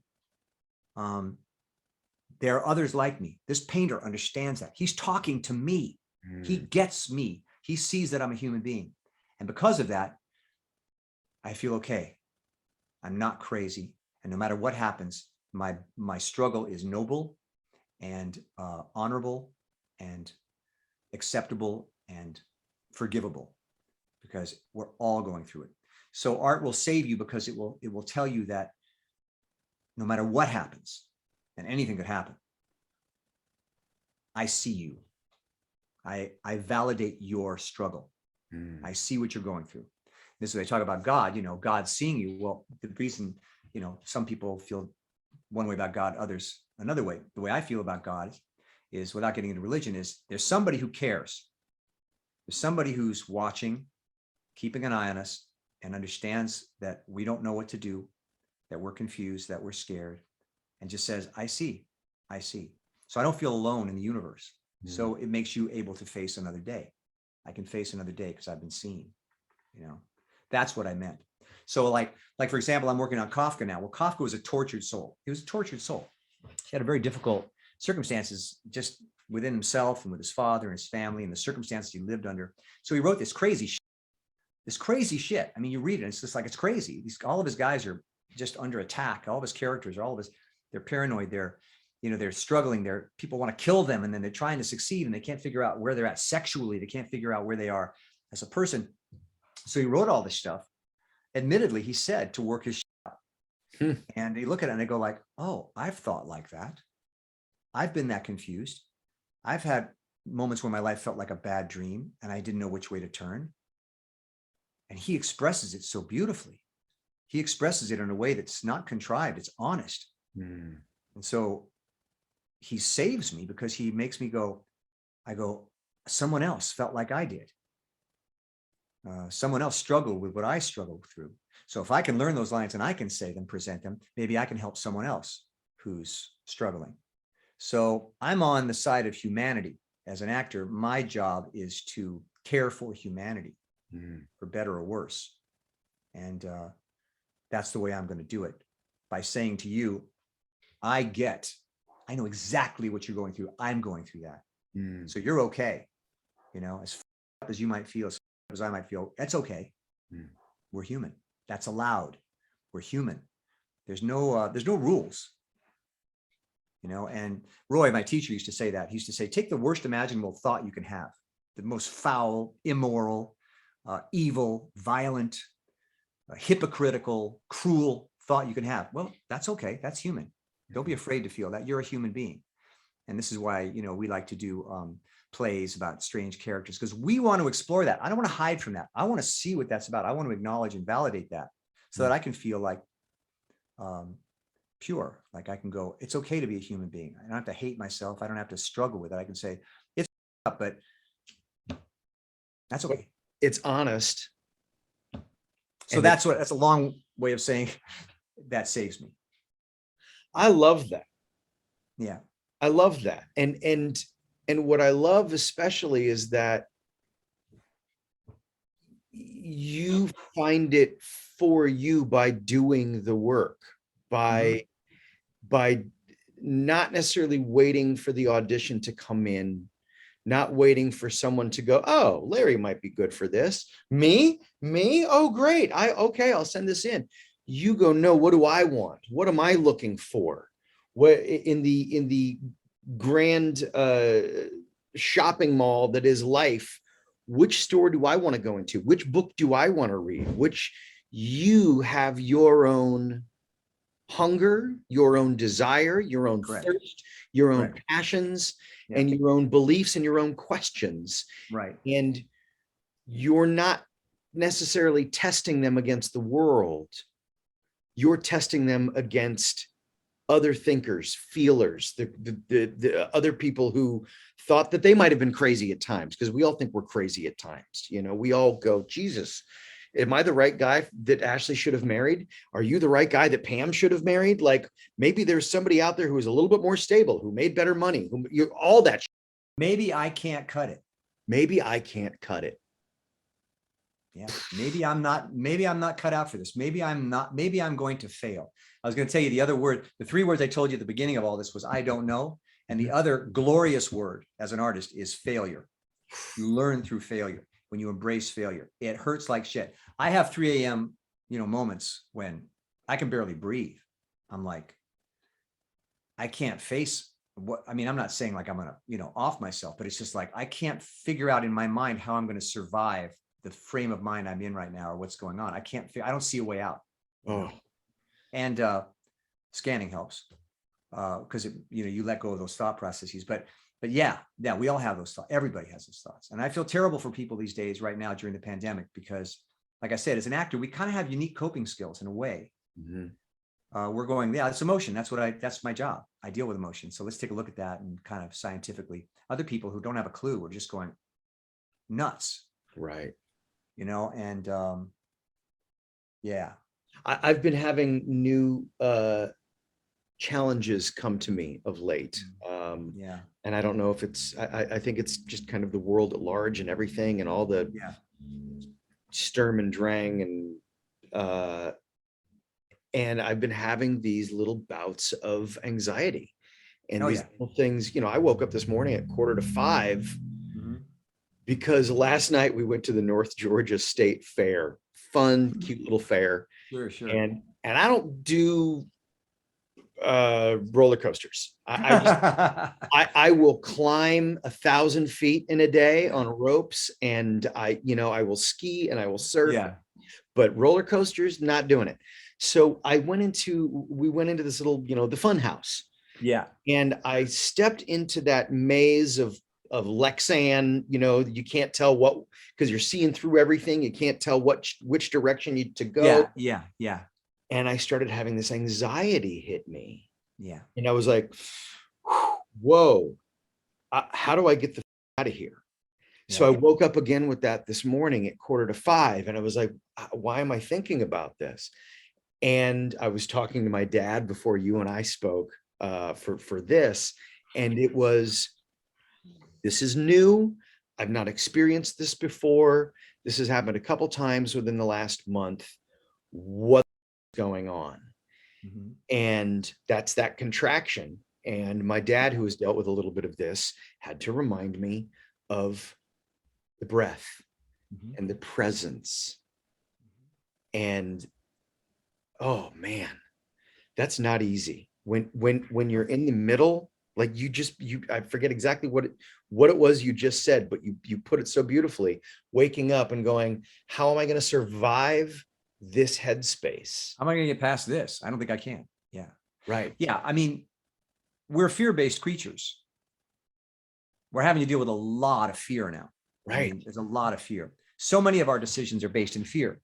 There are others like me. This painter understands that. He's talking to me. He gets me. He sees that I'm a human being. And because of that, I feel okay. I'm not crazy. And no matter what happens, my struggle is noble and honorable and acceptable and forgivable, because we're all going through it. So art will save you, because it will tell you that no matter what happens, and anything could happen, I see you. I validate your struggle. I see what you're going through. This is what they talk about God, God seeing you. Well, the reason, some people feel one way about God, others another way. The way I feel about God is, without getting into religion, is there's somebody who cares. There's somebody who's watching, keeping an eye on us, and understands that we don't know what to do, that we're confused, that we're scared, and just says, I see. So I don't feel alone in the universe. So it makes you able to face another day. I can face another day because I've been seen. That's what I meant. So like for example, I'm working on Kafka now. Well, Kafka was a tortured soul. He was a tortured soul. He had a very difficult circumstances just within himself and with his father and his family and the circumstances he lived under. So he wrote this crazy shit. I mean, you read it, it's just like, it's crazy. All of his guys are just under attack. All of his characters, they're paranoid. They're struggling. People want to kill them, and then they're trying to succeed, and they can't figure out where they're at sexually. They can't figure out where they are as a person. So he wrote all this stuff. Admittedly, he said to work his shit out. And they look at it and they go like, oh, I've thought like that. I've been that confused. I've had moments where my life felt like a bad dream and I didn't know which way to turn. And he expresses it so beautifully. He expresses it in a way that's not contrived. It's honest. And so he saves me because he makes me go, someone else felt like I did. Someone else struggled with what I struggled through. So if I can learn those lines and I can say them, present them, maybe I can help someone else who's struggling. So I'm on the side of humanity. As an actor, my job is to care for humanity, for better or worse. And that's the way I'm going to do it, by saying to you, I know exactly what you're going through. I'm going through that. So you're okay. You know, as up as you might feel, as I might feel, that's okay. We're human. That's allowed. We're human. There's no rules. You know, and Roy, my teacher, used to say that. He used to say, take the worst imaginable thought you can have, the most foul, immoral, evil, violent, hypocritical, cruel thought you can have. Well, that's okay. That's human. Don't be afraid to feel that. You're a human being. And this is why, you know, we like to do plays about strange characters, because we want to explore that. I don't want to hide from that. I want to see what that's about. I want to acknowledge and validate that so that I can feel like pure. Like I can go, it's okay to be a human being. I don't have to hate myself. I don't have to struggle with it. I can say it's up, but that's okay. It's honest. So that's a long way of saying that saves me. I love that. Yeah. I love that. And what I love especially is that you find it for you by doing the work, by not necessarily waiting for the audition to come in, not waiting for someone to go, oh, Larry might be good for this. Me? Oh, great. Okay, I'll send this in. You go, no, what do I want? What am I looking for? What in the grand shopping mall that is life, which store do I want to go into? Which book do I want to read? Which you have your own hunger, your own desire, your own thirst, your own passions, and your own beliefs and your own questions. Right. And you're not necessarily testing them against the world. You're testing them against other thinkers, feelers, the other people who thought that they might have been crazy at times, because we all think we're crazy at times. You know, we all go, Jesus, am I the right guy that Ashley should have married? Are you the right guy that Pam should have married? Like maybe there's somebody out there who is a little bit more stable, who made better money, who you all that. Maybe I can't cut it. Maybe I can't cut it. Yeah. Maybe I'm not cut out for this. Maybe I'm going to fail. I was going to tell you the other word, the three words I told you at the beginning of all this was I don't know. And the other glorious word as an artist is failure. You learn through failure. When you embrace failure, it hurts like shit. I have 3 a.m., moments when I can barely breathe. I'm like, I can't face what, I mean, I'm not saying like I'm going to, off myself, but it's just like, I can't figure out in my mind how I'm going to survive the frame of mind I'm in right now or what's going on. I don't see a way out. Oh. And scanning helps because you let go of those thought processes. But yeah, we all have those thoughts. Everybody has those thoughts. And I feel terrible for people these days right now during the pandemic, because like I said, as an actor, we kind of have unique coping skills in a way. We're going, yeah, it's emotion. That's my job. I deal with emotion. So let's take a look at that and kind of scientifically. Other people who don't have a clue are just going nuts. Right. And yeah. I've been having new challenges come to me of late. Yeah. And I don't know if it's, I think it's just kind of the world at large and everything and all the Sturm and Drang and I've been having these little bouts of anxiety and these little things. I woke up this morning at 4:45 because last night we went to the North Georgia State Fair. Fun, cute little fair. Sure. And I don't do roller coasters. I will climb 1,000 feet in a day on ropes, and I will ski and I will surf. Yeah. But roller coasters, not doing it. So we went into this little, the fun house. Yeah. And I stepped into that maze of Lexan, you can't tell because you're seeing through everything. You can't tell which direction to go. Yeah. And I started having this anxiety hit me. Yeah. And I was like, whoa, how do I get the out of here? Yeah. So I woke up again with that this morning at 4:45. And I was like, why am I thinking about this? And I was talking to my dad before you and I spoke for this. And it was, this is new. I've not experienced this before. This has happened a couple times within the last month. What's going on? Mm-hmm. And that's that contraction. And my dad, who has dealt with a little bit of this, had to remind me of the breath mm-hmm. and the presence. And oh man, that's not easy. When you're in the middle, like I forget exactly what it was you just said, but you put it so beautifully, waking up and going, how am I going to survive this headspace? How am I going to get past this? I don't think I can. Yeah. Right. Yeah. I mean, we're fear-based creatures. We're having to deal with a lot of fear now. Right. I mean, there's a lot of fear. So many of our decisions are based in fear.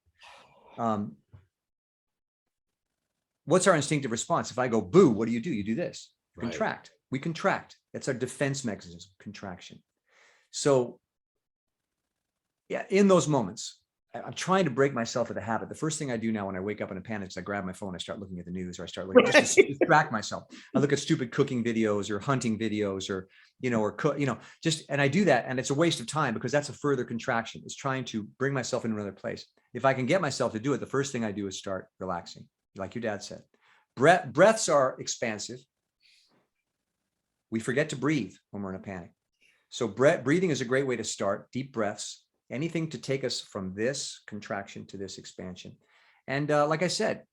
What's our instinctive response? If I go, boo, what do? You do this. Right. Contract. We contract. That's our defense mechanism, contraction. So yeah, in those moments, I'm trying to break myself of the habit. The first thing I do now when I wake up in a panic is I grab my phone, I start looking at the news, or I start looking just to distract myself. I look at stupid cooking videos or hunting videos or, and I do that. And it's a waste of time because that's a further contraction. It's trying to bring myself into another place. If I can get myself to do it, the first thing I do is start relaxing. Like your dad said, breaths are expansive. We forget to breathe when we're in a panic. So breathing is a great way to start. Deep breaths, anything to take us from this contraction to this expansion. And like I said,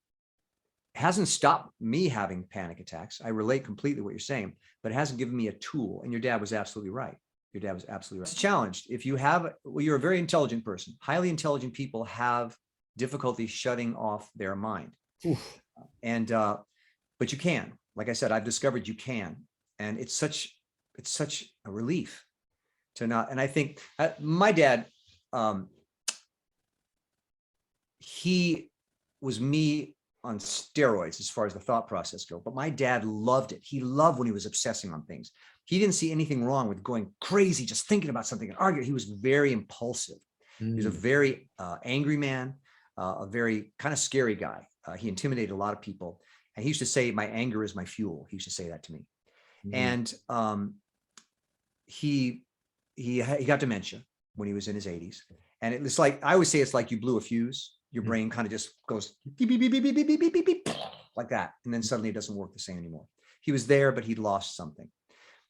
it hasn't stopped me having panic attacks. I relate completely what you're saying, but it hasn't given me a tool. And your dad was absolutely right. Your dad was absolutely right. It's challenged. If you have, you're a very intelligent person. Highly intelligent people have difficulty shutting off their mind. Oof. And, but you can, like I said, I've discovered you can. And it's such a relief to not, and I think my dad, he was me on steroids as far as the thought process go, but my dad loved it. He loved when he was obsessing on things. He didn't see anything wrong with going crazy, just thinking about something and arguing. He was very impulsive. He was a very angry man, a very kind of scary guy. He intimidated a lot of people. And he used to say, my anger is my fuel. He used to say that to me. And he got dementia when he was in his 80s. And it's like, I always say, it's like you blew a fuse. Your brain kind of just goes beep, beep, beep, beep, beep, beep, beep, beep, beep, like that. And then suddenly it doesn't work the same anymore. He was there, but he'd lost something.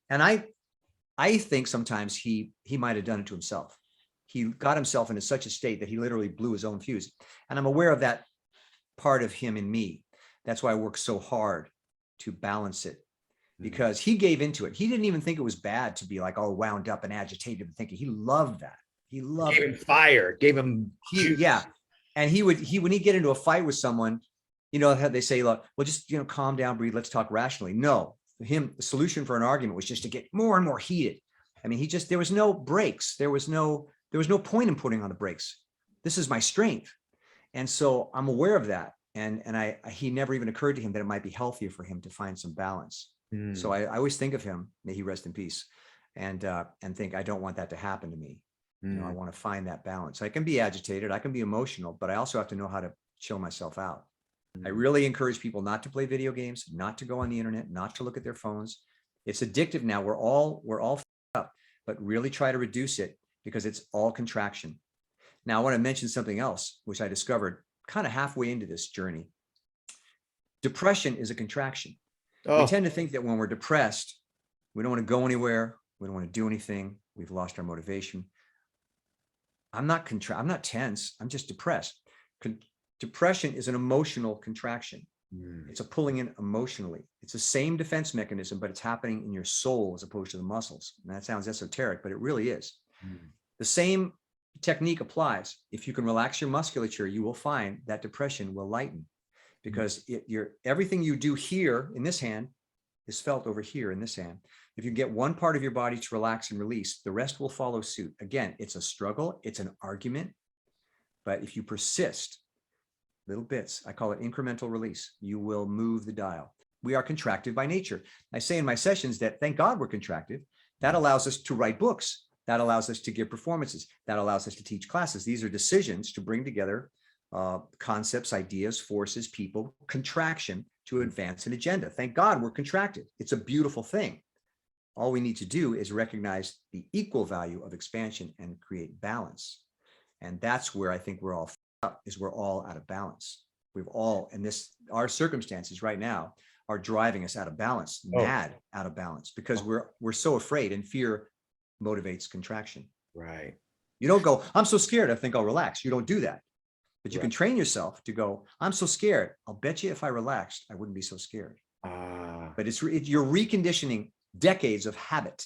And I think sometimes he might've done it to himself. He got himself into such a state that he literally blew his own fuse. And I'm aware of that part of him in me. That's why I work so hard to balance it, because he gave into it. He didn't even think it was bad to be like all wound up and agitated and thinking. He loved that. He loved gave him fire, gave him yeah. And he when he'd get into a fight with someone, how they say, look, well, just calm down, breathe, let's talk rationally. No, for him, the solution for an argument was just to get more and more heated. I mean, there was no brakes. There was no point in putting on the brakes. This is my strength. And so I'm aware of that. And he never even occurred to him that it might be healthier for him to find some balance. So I always think of him, may he rest in peace, and think, I don't want that to happen to me. I want to find that balance. I can be agitated, I can be emotional, but I also have to know how to chill myself out. I really encourage people not to play video games, not to go on the internet, not to look at their phones. It's addictive now. We're all up, but really try to reduce it because it's all contraction. Now I want to mention something else, which I discovered kind of halfway into this journey. Depression is a contraction. We tend to think that when we're depressed, we don't want to go anywhere. We don't want to do anything. We've lost our motivation. I'm not tense. I'm just depressed. Depression is an emotional contraction. It's a pulling in emotionally. It's the same defense mechanism, but it's happening in your soul as opposed to the muscles. And that sounds esoteric, but it really is. The same technique applies. If you can relax your musculature, you will find that depression will lighten, because everything you do here in this hand is felt over here in this hand. If you get one part of your body to relax and release, the rest will follow suit. Again, it's a struggle, it's an argument, but if you persist, little bits, I call it incremental release, you will move the dial. We are contracted by nature. I say in my sessions that thank God we're contracted. That allows us to write books. That allows us to give performances. That allows us to teach classes. These are decisions to bring together concepts, ideas, forces, people, contraction to advance an agenda. Thank God we're contracted. It's a beautiful thing. All we need to do is recognize the equal value of expansion and create balance. And that's where I think we're all up, is we're all out of balance. We've all, and our circumstances right now are driving us out of balance, mad out of balance, because we're so afraid, and fear motivates contraction. Right. You don't go, I'm so scared, I think I'll relax. You don't do that. But you can train yourself to go, I'm so scared. I'll bet you if I relaxed, I wouldn't be so scared. But you're reconditioning decades of habit.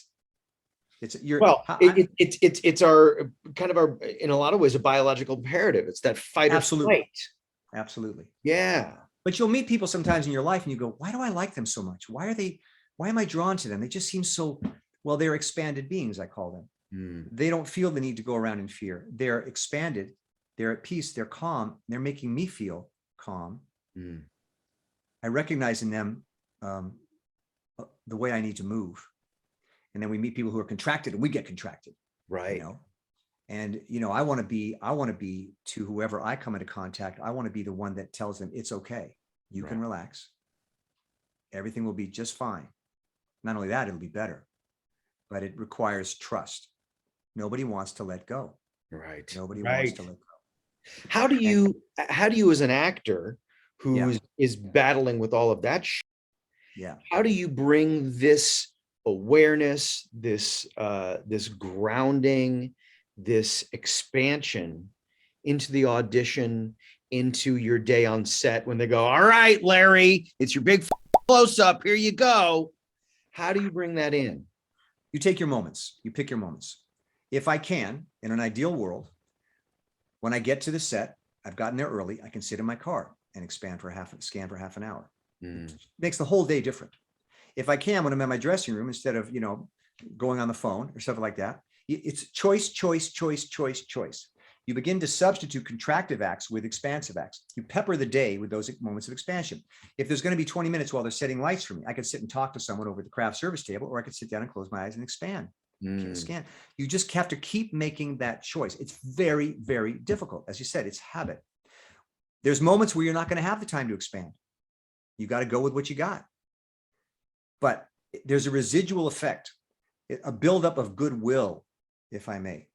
It's our kind of our, in a lot of ways, a biological imperative. It's that fight or flight. Absolutely. Yeah. But you'll meet people sometimes in your life and you go, why do I like them so much? Why am I drawn to them? They just seem so, well, they're expanded beings, I call them. They don't feel the need to go around in fear. They're expanded. They're at peace. They're calm. They're making me feel calm. I recognize in them the way I need to move. And then we meet people who are contracted and we get contracted. Right. You know? And, I want to be to whoever I come into contact, I want to be the one that tells them it's okay. You can relax. Everything will be just fine. Not only that, it'll be better, but it requires trust. Nobody wants to let go. Right. Nobody wants to let go. How do you as an actor who is battling with all of that how do you bring this awareness, this grounding, this expansion into the audition, into your day on set when they go, all right, Larry, it's your big close-up, here you go. How do you bring that in? You take your moments. You pick your moments. If I can, in an ideal world, when I get to the set, I've gotten there early, I can sit in my car and scan for half an hour. It makes the whole day different. If I can, when I'm in my dressing room, instead of, going on the phone or stuff like that, it's choice. You begin to substitute contractive acts with expansive acts. You pepper the day with those moments of expansion. If there's going to be 20 minutes while they're setting lights for me, I could sit and talk to someone over the craft service table, or I could sit down and close my eyes and expand. Scan. You just have to keep making that choice. It's very, very difficult. As you said, it's habit. There's moments where you're not going to have the time to expand. You got to go with what you got. But there's a residual effect, a buildup of goodwill, if I may.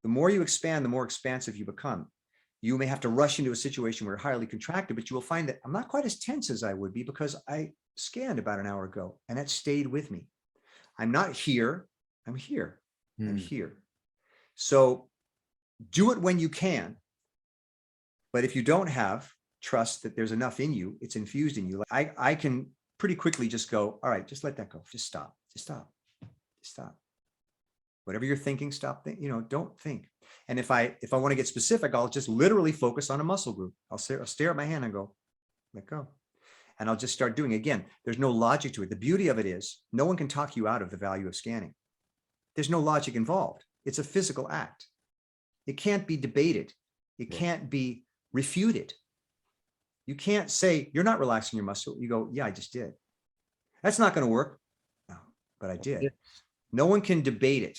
The more you expand, the more expansive you become. You may have to rush into a situation where you're highly contracted, but you will find that I'm not quite as tense as I would be because I scanned about an hour ago and that stayed with me. I'm not here. I'm here. I'm here. So do it when you can. But if you don't have trust that there's enough in you, it's infused in you. I can pretty quickly just go, all right, just let that go. Just stop. Whatever you're thinking, stop. Don't think. And if I want to get specific, I'll just literally focus on a muscle group. I'll stare at my hand and go, let go. And I'll just start doing it. Again, there's no logic to it. The beauty of it is no one can talk you out of the value of scanning. There's no logic involved. It's a physical act. It can't be debated. It can't be refuted. You can't say, you're not relaxing your muscle. You go, yeah, I just did. That's not going to work. No, but I did. No one can debate it.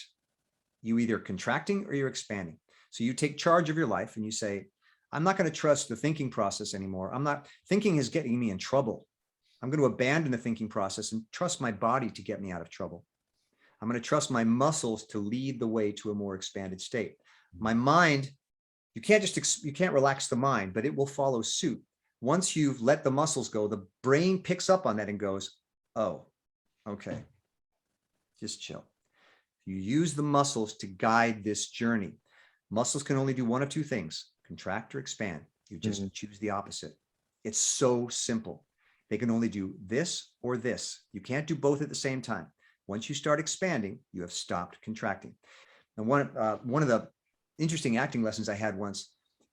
You either contracting or you're expanding. So you take charge of your life and you say, I'm not going to trust the thinking process anymore. Thinking is getting me in trouble. I'm going to abandon the thinking process and trust my body to get me out of trouble. I'm going to trust my muscles to lead the way to a more expanded state. My mind, you can't relax the mind, but it will follow suit. Once you've let the muscles go, the brain picks up on that and goes, oh, okay, just chill. You use the muscles to guide this journey. Muscles can only do one of two things, contract or expand. You just choose the opposite. It's so simple. They can only do this or this. You can't do both at the same time. Once you start expanding, you have stopped contracting. And one of the interesting acting lessons I had once,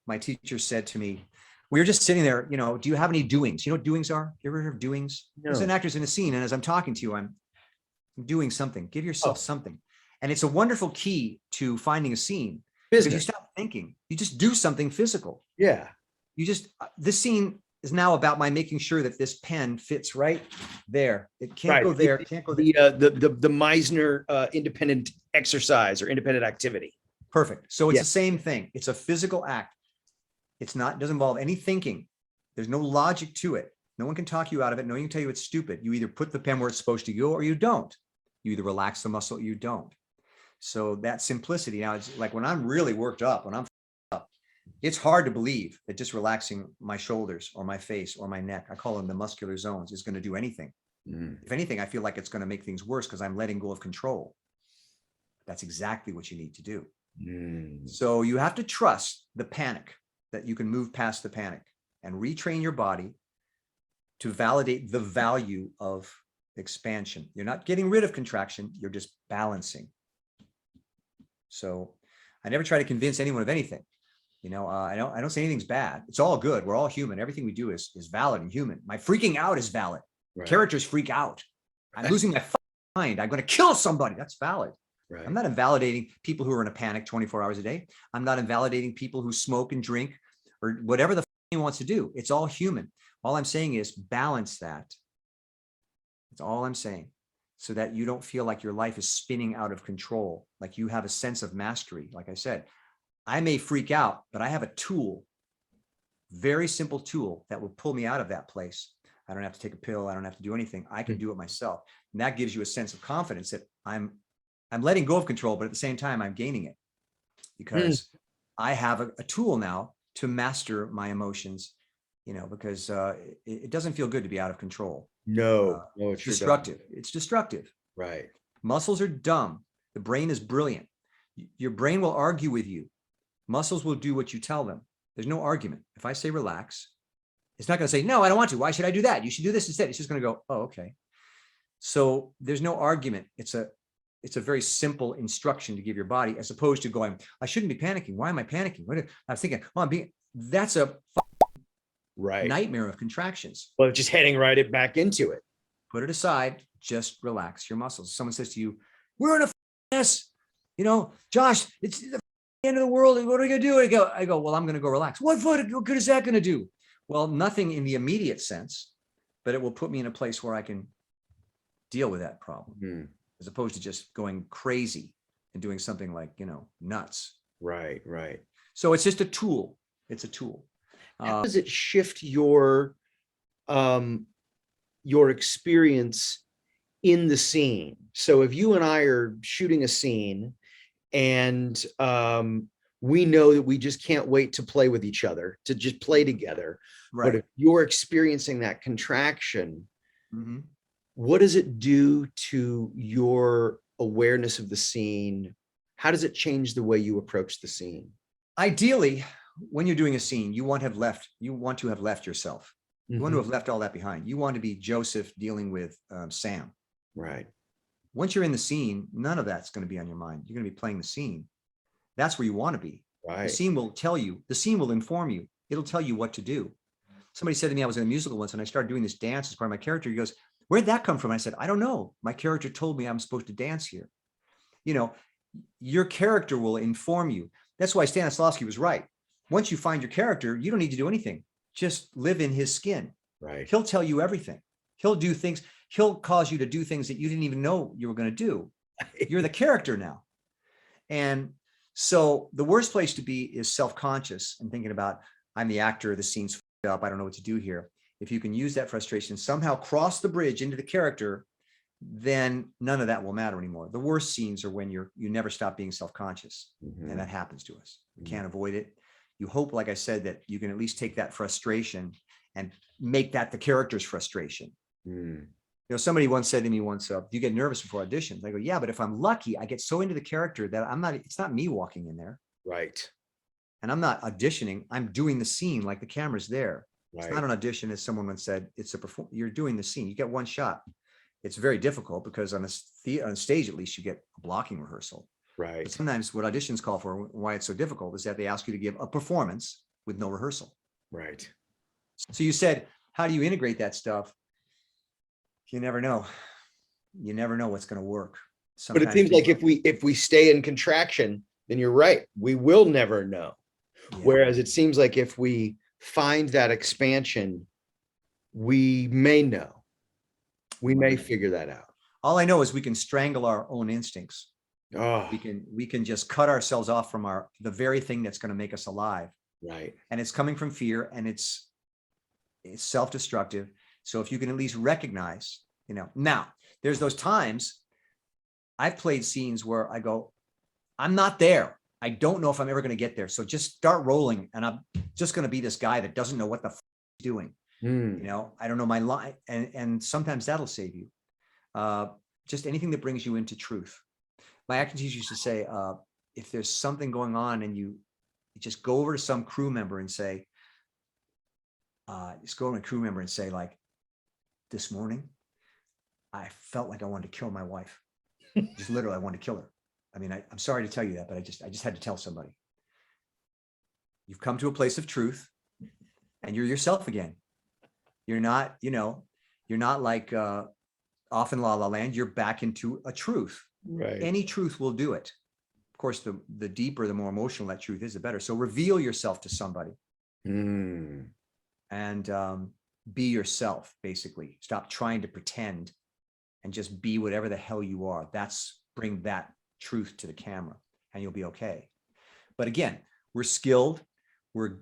my teacher said to me, We were just sitting there, you know, do you have any doings? You know what doings are? You ever heard of doings? No. As an actor's in a scene, and as I'm talking to you, I'm doing something. Give yourself something. And it's a wonderful key to finding a scene. Because you stop thinking. You just do something physical. Yeah. You just, this scene is now about my making sure that this pen fits right there. It can't go there. It can't go there. The Meisner independent exercise or independent activity. Perfect. So it's the same thing. It's a physical act. It's not, doesn't involve any thinking. There's no logic to it. No one can talk you out of it. No one can tell you it's stupid. You either put the pen where it's supposed to go or you don't. You either relax the muscle or you don't. So that simplicity. Now it's like when I'm really worked up, when I'm up, it's hard to believe that just relaxing my shoulders or my face or my neck, I call them the muscular zones, is going to do anything. If anything, I feel like it's going to make things worse because I'm letting go of control. That's exactly what you need to do. So you have to trust the panic, that you can move past the panic and retrain your body to validate the value of expansion. You're not getting rid of contraction. You're just balancing. So I never try to convince anyone of anything. You know, I don't say anything's bad. It's all good. We're all human. Everything we do is valid and human. My freaking out is valid. Right. Characters freak out. I'm losing my mind. I'm going to kill somebody. That's valid. Right. I'm not invalidating people who are in a panic 24 hours a day. I'm not invalidating people who smoke and drink or whatever the he wants to do. It's all human. All I'm saying is balance that. That's all I'm saying. So that you don't feel like your life is spinning out of control, like you have a sense of mastery. Like I said, I may freak out, but I have a tool, very simple tool that will pull me out of that place. I don't have to take a pill. I don't have to do anything. I can do it myself. And that gives you a sense of confidence that I'm letting go of control, but at the same time, I'm gaining it because I have a tool now to master my emotions, you know, because it doesn't feel good to be out of control. No, it's destructive. It's destructive. Right. Muscles are dumb. The brain is brilliant. Your brain will argue with you. Muscles will do what you tell them. There's no argument. If I say relax, it's not going to say, no, I don't want to. Why should I do that? You should do this instead. It's just going to go, oh, okay. So there's no argument. It's a very simple instruction to give your body, as opposed to going, I shouldn't be panicking. Why am I panicking? I was thinking, oh, that's a nightmare of contractions. Well, just heading right back into it. Put it aside. Just relax your muscles. Someone says to you, we're in a mess. You know, Josh, it's the end of the world. What are we going to do? I go, well, I'm going to go relax. What good is that going to do? Well, nothing in the immediate sense, but it will put me in a place where I can deal with that problem, as opposed to just going crazy and doing something like, you know, nuts. Right. So it's just a tool. It's a tool. How does it shift your experience in the scene? So if you and I are shooting a scene and we know that we just can't wait to play with each other, to just play together. Right. But if you're experiencing that contraction, what does it do to your awareness of the scene? How does it change the way you approach the scene? Ideally, when you're doing a scene, you want to have left yourself. You want to have left all that behind. You want to be Joseph dealing with Sam. Right. Once you're in the scene, none of that's going to be on your mind. You're going to be playing the scene. That's where you want to be. Right. The scene will tell you, the scene will inform you. It'll tell you what to do. Somebody said to me, I was in a musical once and I started doing this dance as part of my character. He goes, where'd that come from? I said, I don't know. My character told me I'm supposed to dance here. You know, your character will inform you. That's why Stanislavski was right. Once you find your character, you don't need to do anything. Just live in his skin. Right. He'll tell you everything. He'll do things. He'll cause you to do things that you didn't even know you were going to do. You're the character now. And so the worst place to be is self-conscious and thinking about, I'm the actor, the scene's f***ed up, I don't know what to do here. If you can use that frustration, somehow cross the bridge into the character, then none of that will matter anymore. The worst scenes are when you never stop being self-conscious. And that happens to us. We can't avoid it. You hope, like I said, that you can at least take that frustration and make that the character's frustration. You know, somebody once said to me once, do you get nervous before auditions? I go, yeah, but if I'm lucky, I get so into the character that it's not me walking in there. Right. And I'm not auditioning. I'm doing the scene like the camera's there. Right. It's not an audition, as someone once said, you're doing the scene. You get one shot. It's very difficult because on a stage, at least you get a blocking rehearsal. Right. But sometimes what auditions call for, why it's so difficult, is that they ask you to give a performance with no rehearsal. Right. So you said, how do you integrate that stuff? You never know. You never know what's going to work. But it seems like if we stay in contraction, then you're right. We will never know. Yeah. Whereas it seems like if we find that expansion, we may know. We may figure that out. All I know is we can strangle our own instincts. Oh. We can just cut ourselves off from the very thing that's going to make us alive. Right. And it's coming from fear, and it's self-destructive. So if you can at least recognize, now there's those times I've played scenes where I go, I'm not there. I don't know if I'm ever going to get there. So just start rolling, and I'm just going to be this guy that doesn't know what the he's doing. I don't know my line. And sometimes that'll save you. Just anything that brings you into truth. My acting teacher used to say, if there's something going on and you just go over to some crew member and say, like, this morning, I felt like I wanted to kill my wife. Just literally, I wanted to kill her. I mean, I'm sorry to tell you that, but I just had to tell somebody. You've come to a place of truth, and you're yourself again. You're not, you're not like off in La La Land. You're back into a truth. Right. Any truth will do it. Of course, the deeper, the more emotional that truth is, the better. So reveal yourself to somebody. And be yourself, basically. Stop trying to pretend and just be whatever the hell you are. Bring that truth to the camera, and you'll be okay. But again, we're skilled, we're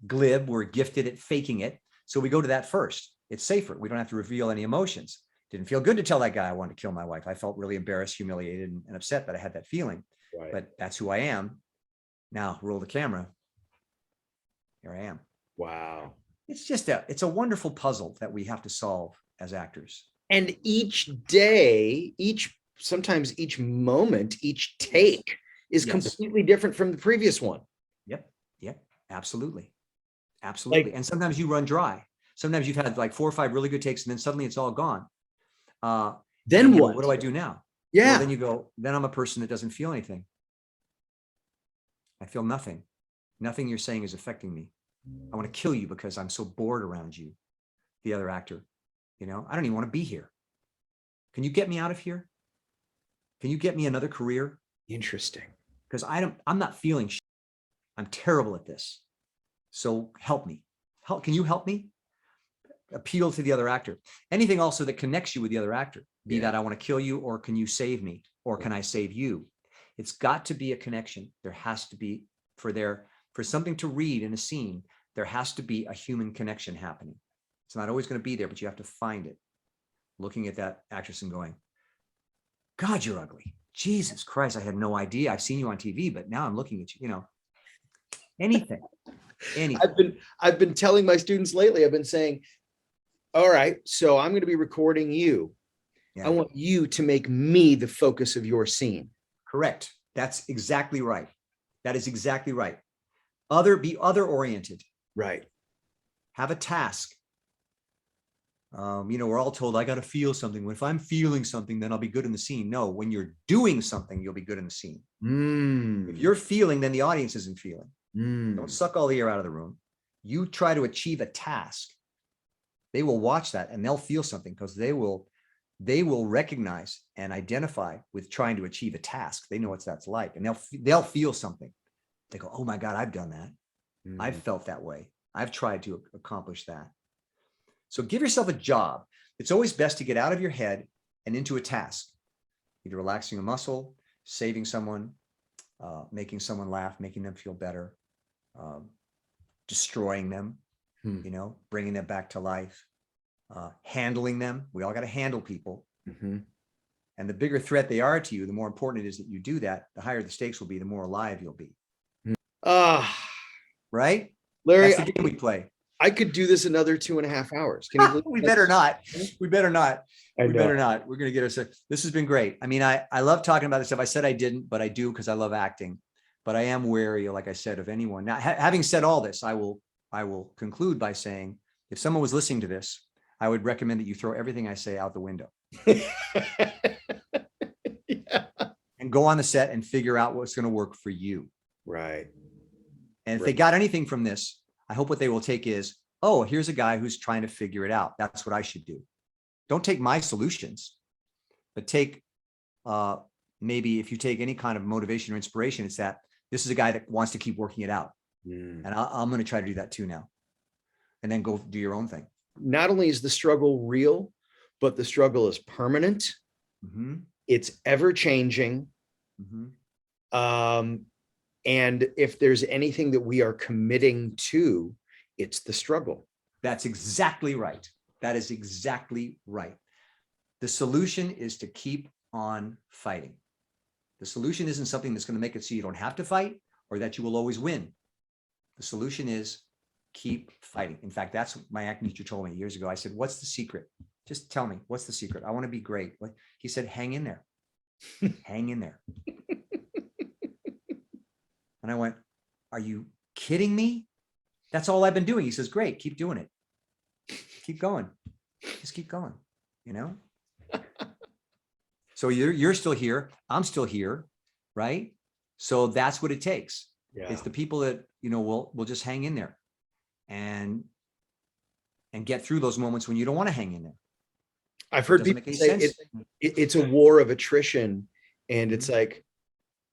glib, we're gifted at faking it. So we go to that first. It's safer. We don't have to reveal any emotions. Didn't feel good to tell that guy I wanted to kill my wife. I felt really embarrassed, humiliated, and upset that I had that feeling. Right. But that's who I am. Now roll the camera. Here I am. Wow. It's a wonderful puzzle that we have to solve as actors. And each day, sometimes each moment, each take is completely different from the previous one. Yep. Absolutely. And sometimes you run dry. Sometimes you've had like 4 or 5 really good takes, and then suddenly it's all gone. Then what? What do I do now? Yeah. Well, then you go, then I'm a person that doesn't feel anything. I feel nothing. Nothing you're saying is affecting me. I want to kill you because I'm so bored around you, the other actor. I don't even want to be here. Can you get me out of here? Can you get me another career? Interesting. Because I'm not feeling shit. I'm terrible at this. So help me. Can you help me? Appeal to the other actor. Anything also that connects you with the other actor. Be that I want to kill you, or can you save me? Or can I save you? It's got to be a connection. There has to be, for something to read in a scene, there has to be a human connection happening. It's not always going to be there, but you have to find it. Looking at that actress and going, God, you're ugly. Jesus Christ, I had no idea. I've seen you on TV, but now I'm looking at you, anything. I've been telling my students lately, I've been saying, all right, so I'm going to be recording you. Yeah. I want you to make me the focus of your scene. Correct. That's exactly right. That is exactly right. Be other oriented. Right. Have a task. We're all told I got to feel something. If I'm feeling something, then I'll be good in the scene. No, when you're doing something, you'll be good in the scene. If you're feeling, then the audience isn't feeling. Don't suck all the air out of the room. You try to achieve a task. They will watch that and they'll feel something, because they will recognize and identify with trying to achieve a task. They know what that's like, and they'll feel something. They go, oh my God, I've done that. I've felt that way. I've tried to accomplish that. So give yourself a job. It's always best to get out of your head and into a task, either relaxing a muscle, saving someone, making someone laugh, making them feel better, destroying them, bringing them back to life, handling them. We all got to handle people. And the bigger threat they are to you, the more important it is that you do that. The higher the stakes will be, the more alive you'll be. Right? Larry, that's the game we play. I could do this another 2.5 hours. Can you we better not. We better not. We better not. We're going to get ourselves. This has been great. I mean, I love talking about this stuff. I said I didn't, but I do, because I love acting. But I am wary, like I said, of anyone. Now, having said all this, I will conclude by saying, if someone was listening to this, I would recommend that you throw everything I say out the window. And go on the set and figure out what's going to work for you. Right. And if they got anything from this, I hope what they will take is, oh, here's a guy who's trying to figure it out. That's what I should do. Don't take my solutions, but take, maybe if you take any kind of motivation or inspiration, it's that this is a guy that wants to keep working it out. And I'm going to try to do that too now. And then go do your own thing. Not only is the struggle real, but the struggle is permanent. It's ever changing. And if there's anything that we are committing to, it's the struggle. That's exactly right. That is exactly right. The solution is to keep on fighting. The solution isn't something that's going to make it so you don't have to fight or that you will always win. The solution is keep fighting. In fact, that's what my acting teacher told me years ago. I said, what's the secret? Just tell me, what's the secret? I want to be great. He said, hang in there. Hang in there. And I went, are you kidding me? That's all I've been doing. He says, great, keep doing it. Keep going. Just keep going, you know? So you're still here. I'm still here, right? So that's what it takes. Yeah. It's the people that, you know, will just hang in there and get through those moments when you don't want to hang in there. I've heard people say it's a war of attrition, and it's like,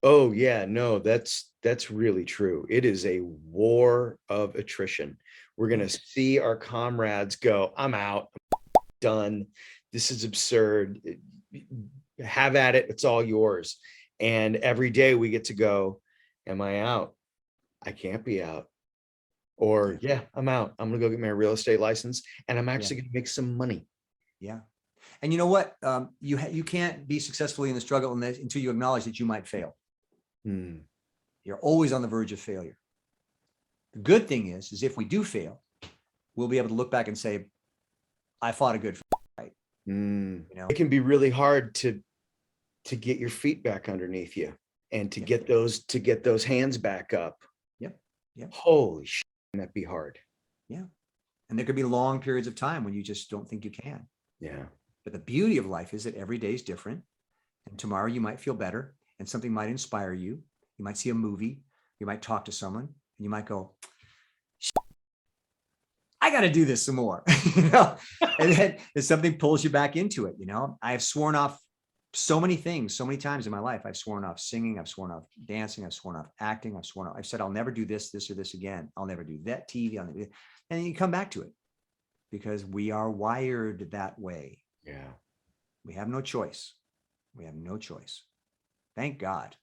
oh yeah, no, that's really true. It is a war of attrition. We're going to see our comrades go, I'm out, I'm done. This is absurd. Have at it. It's all yours. And every day we get to go, am I out? I can't be out. Or yeah, I'm out. I'm going to go get my real estate license, and I'm actually going to make some money. Yeah. And you know what? You can't be successfully in the struggle until you acknowledge that you might fail. You're always on the verge of failure. The good thing is if we do fail, we'll be able to look back and say, I fought a good fight. You know, it can be really hard to get your feet back underneath you and to get those hands back up. Yep. Yep. Holy shit, that'd be hard. Yeah. And there could be long periods of time when you just don't think you can. Yeah. But the beauty of life is that every day is different. And tomorrow you might feel better and something might inspire you. You might see a movie. You might talk to someone and you might go, I got to do this some more. You know? And then something pulls you back into it. You know, I have sworn off so many things, so many times in my life. I've sworn off singing. I've sworn off dancing. I've sworn off acting. I've said, I'll never do this or this again. I'll never do that TV. And then you come back to it because we are wired that way. Yeah. We have no choice. We have no choice. Thank God.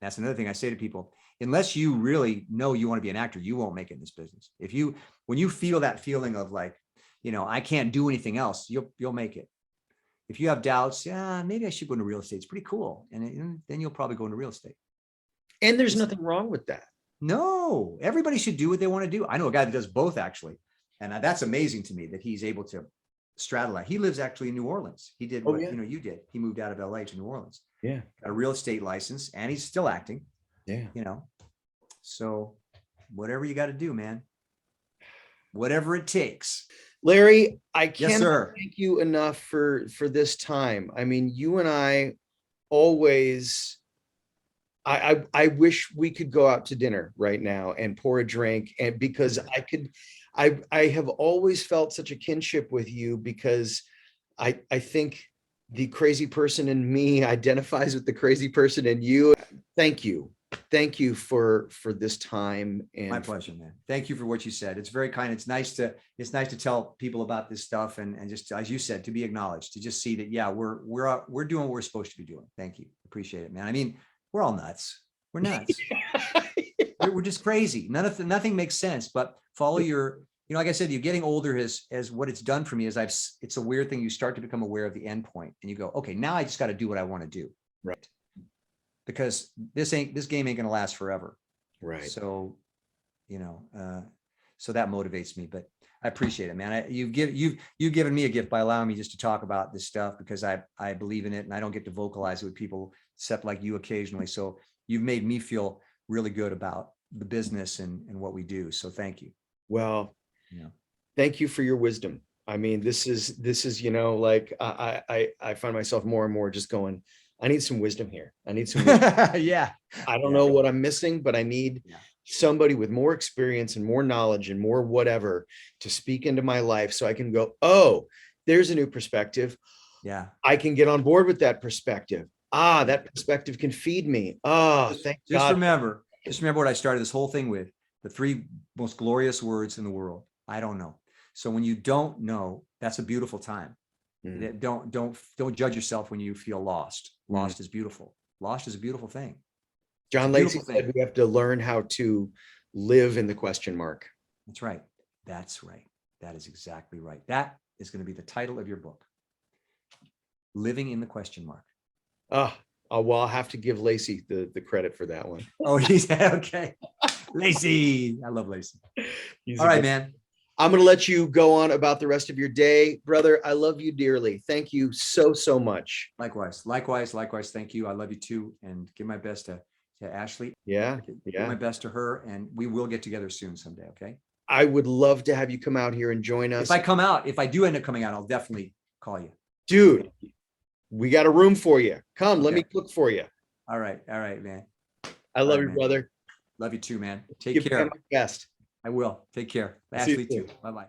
That's another thing I say to people, unless you really know you want to be an actor, you won't make it in this business. When you feel that feeling of like, you know, I can't do anything else, you'll make it. If you have doubts, yeah, maybe I should go into real estate. It's pretty cool. And then you'll probably go into real estate. And there's nothing wrong with that. No, everybody should do what they want to do. I know a guy that does both actually. And that's amazing to me that he's able to straddle that. He lives actually in New Orleans. He did what you did. He moved out of LA to New Orleans. Yeah. Got a real estate license and he's still acting. Yeah. You know, so whatever you got to do, man, whatever it takes. Larry, I can't thank you enough for this time. I mean, you and I always, I wish we could go out to dinner right now and pour a drink, and because I have always felt such a kinship with you because I think the crazy person in me identifies with the crazy person in you. Thank you. Thank you for this time. And my pleasure, man. Thank you for what you said. It's very kind. It's nice to tell people about this stuff and just, as you said, to be acknowledged, to just see that, yeah, we're doing what we're supposed to be doing. Thank you. Appreciate it, man. I mean, we're all nuts. We're nuts. We're just crazy. Nothing makes sense, but follow your, you know, like I said, you're getting older as what it's done for me is it's a weird thing. You start to become aware of the end point and you go, okay, now I just got to do what I want to do. Right. Because this game ain't going to last forever. Right. So, you know, so that motivates me, but I appreciate it, man. You've given me a gift by allowing me just to talk about this stuff because I believe in it and I don't get to vocalize it with people except like you occasionally. So you've made me feel really good about the business and what we do. So thank you. Well, yeah. Thank you for your wisdom. I mean, this is, you know, like I find myself more and more just going, I need some wisdom here. I need some wisdom. Yeah. I don't know what I'm missing, but I need somebody with more experience and more knowledge and more whatever to speak into my life so I can go, oh, there's a new perspective. Yeah. I can get on board with that perspective. That perspective can feed me. Thank God. Just remember what I started this whole thing with, the 3 most glorious words in the world. I don't know. So when you don't know, that's a beautiful time. Don't judge yourself when you feel lost. Lost is beautiful. Lost is a beautiful thing. John Lacey said we have to learn how to live in the question mark. That's right. That's right. That is exactly right. That is going to be the title of your book. Living in the question mark. Well, I'll have to give Lacey the credit for that one. Oh, he's okay. Lacey. I love Lacey. All right, man. I'm going to let you go on about the rest of your day. Brother, I love you dearly. Thank you so, so much. Likewise. Thank you. I love you too. And give my best to Ashley. Yeah. Give my best to her. And we will get together soon someday. Okay. I would love to have you come out here and join us. If I do end up coming out, I'll definitely call you. Dude, we got a room for you. Come, let me cook for you. All right, man. I love you, brother. Love you too, man. Take care. My best. I will. Take care. Ashley too. Bye-bye.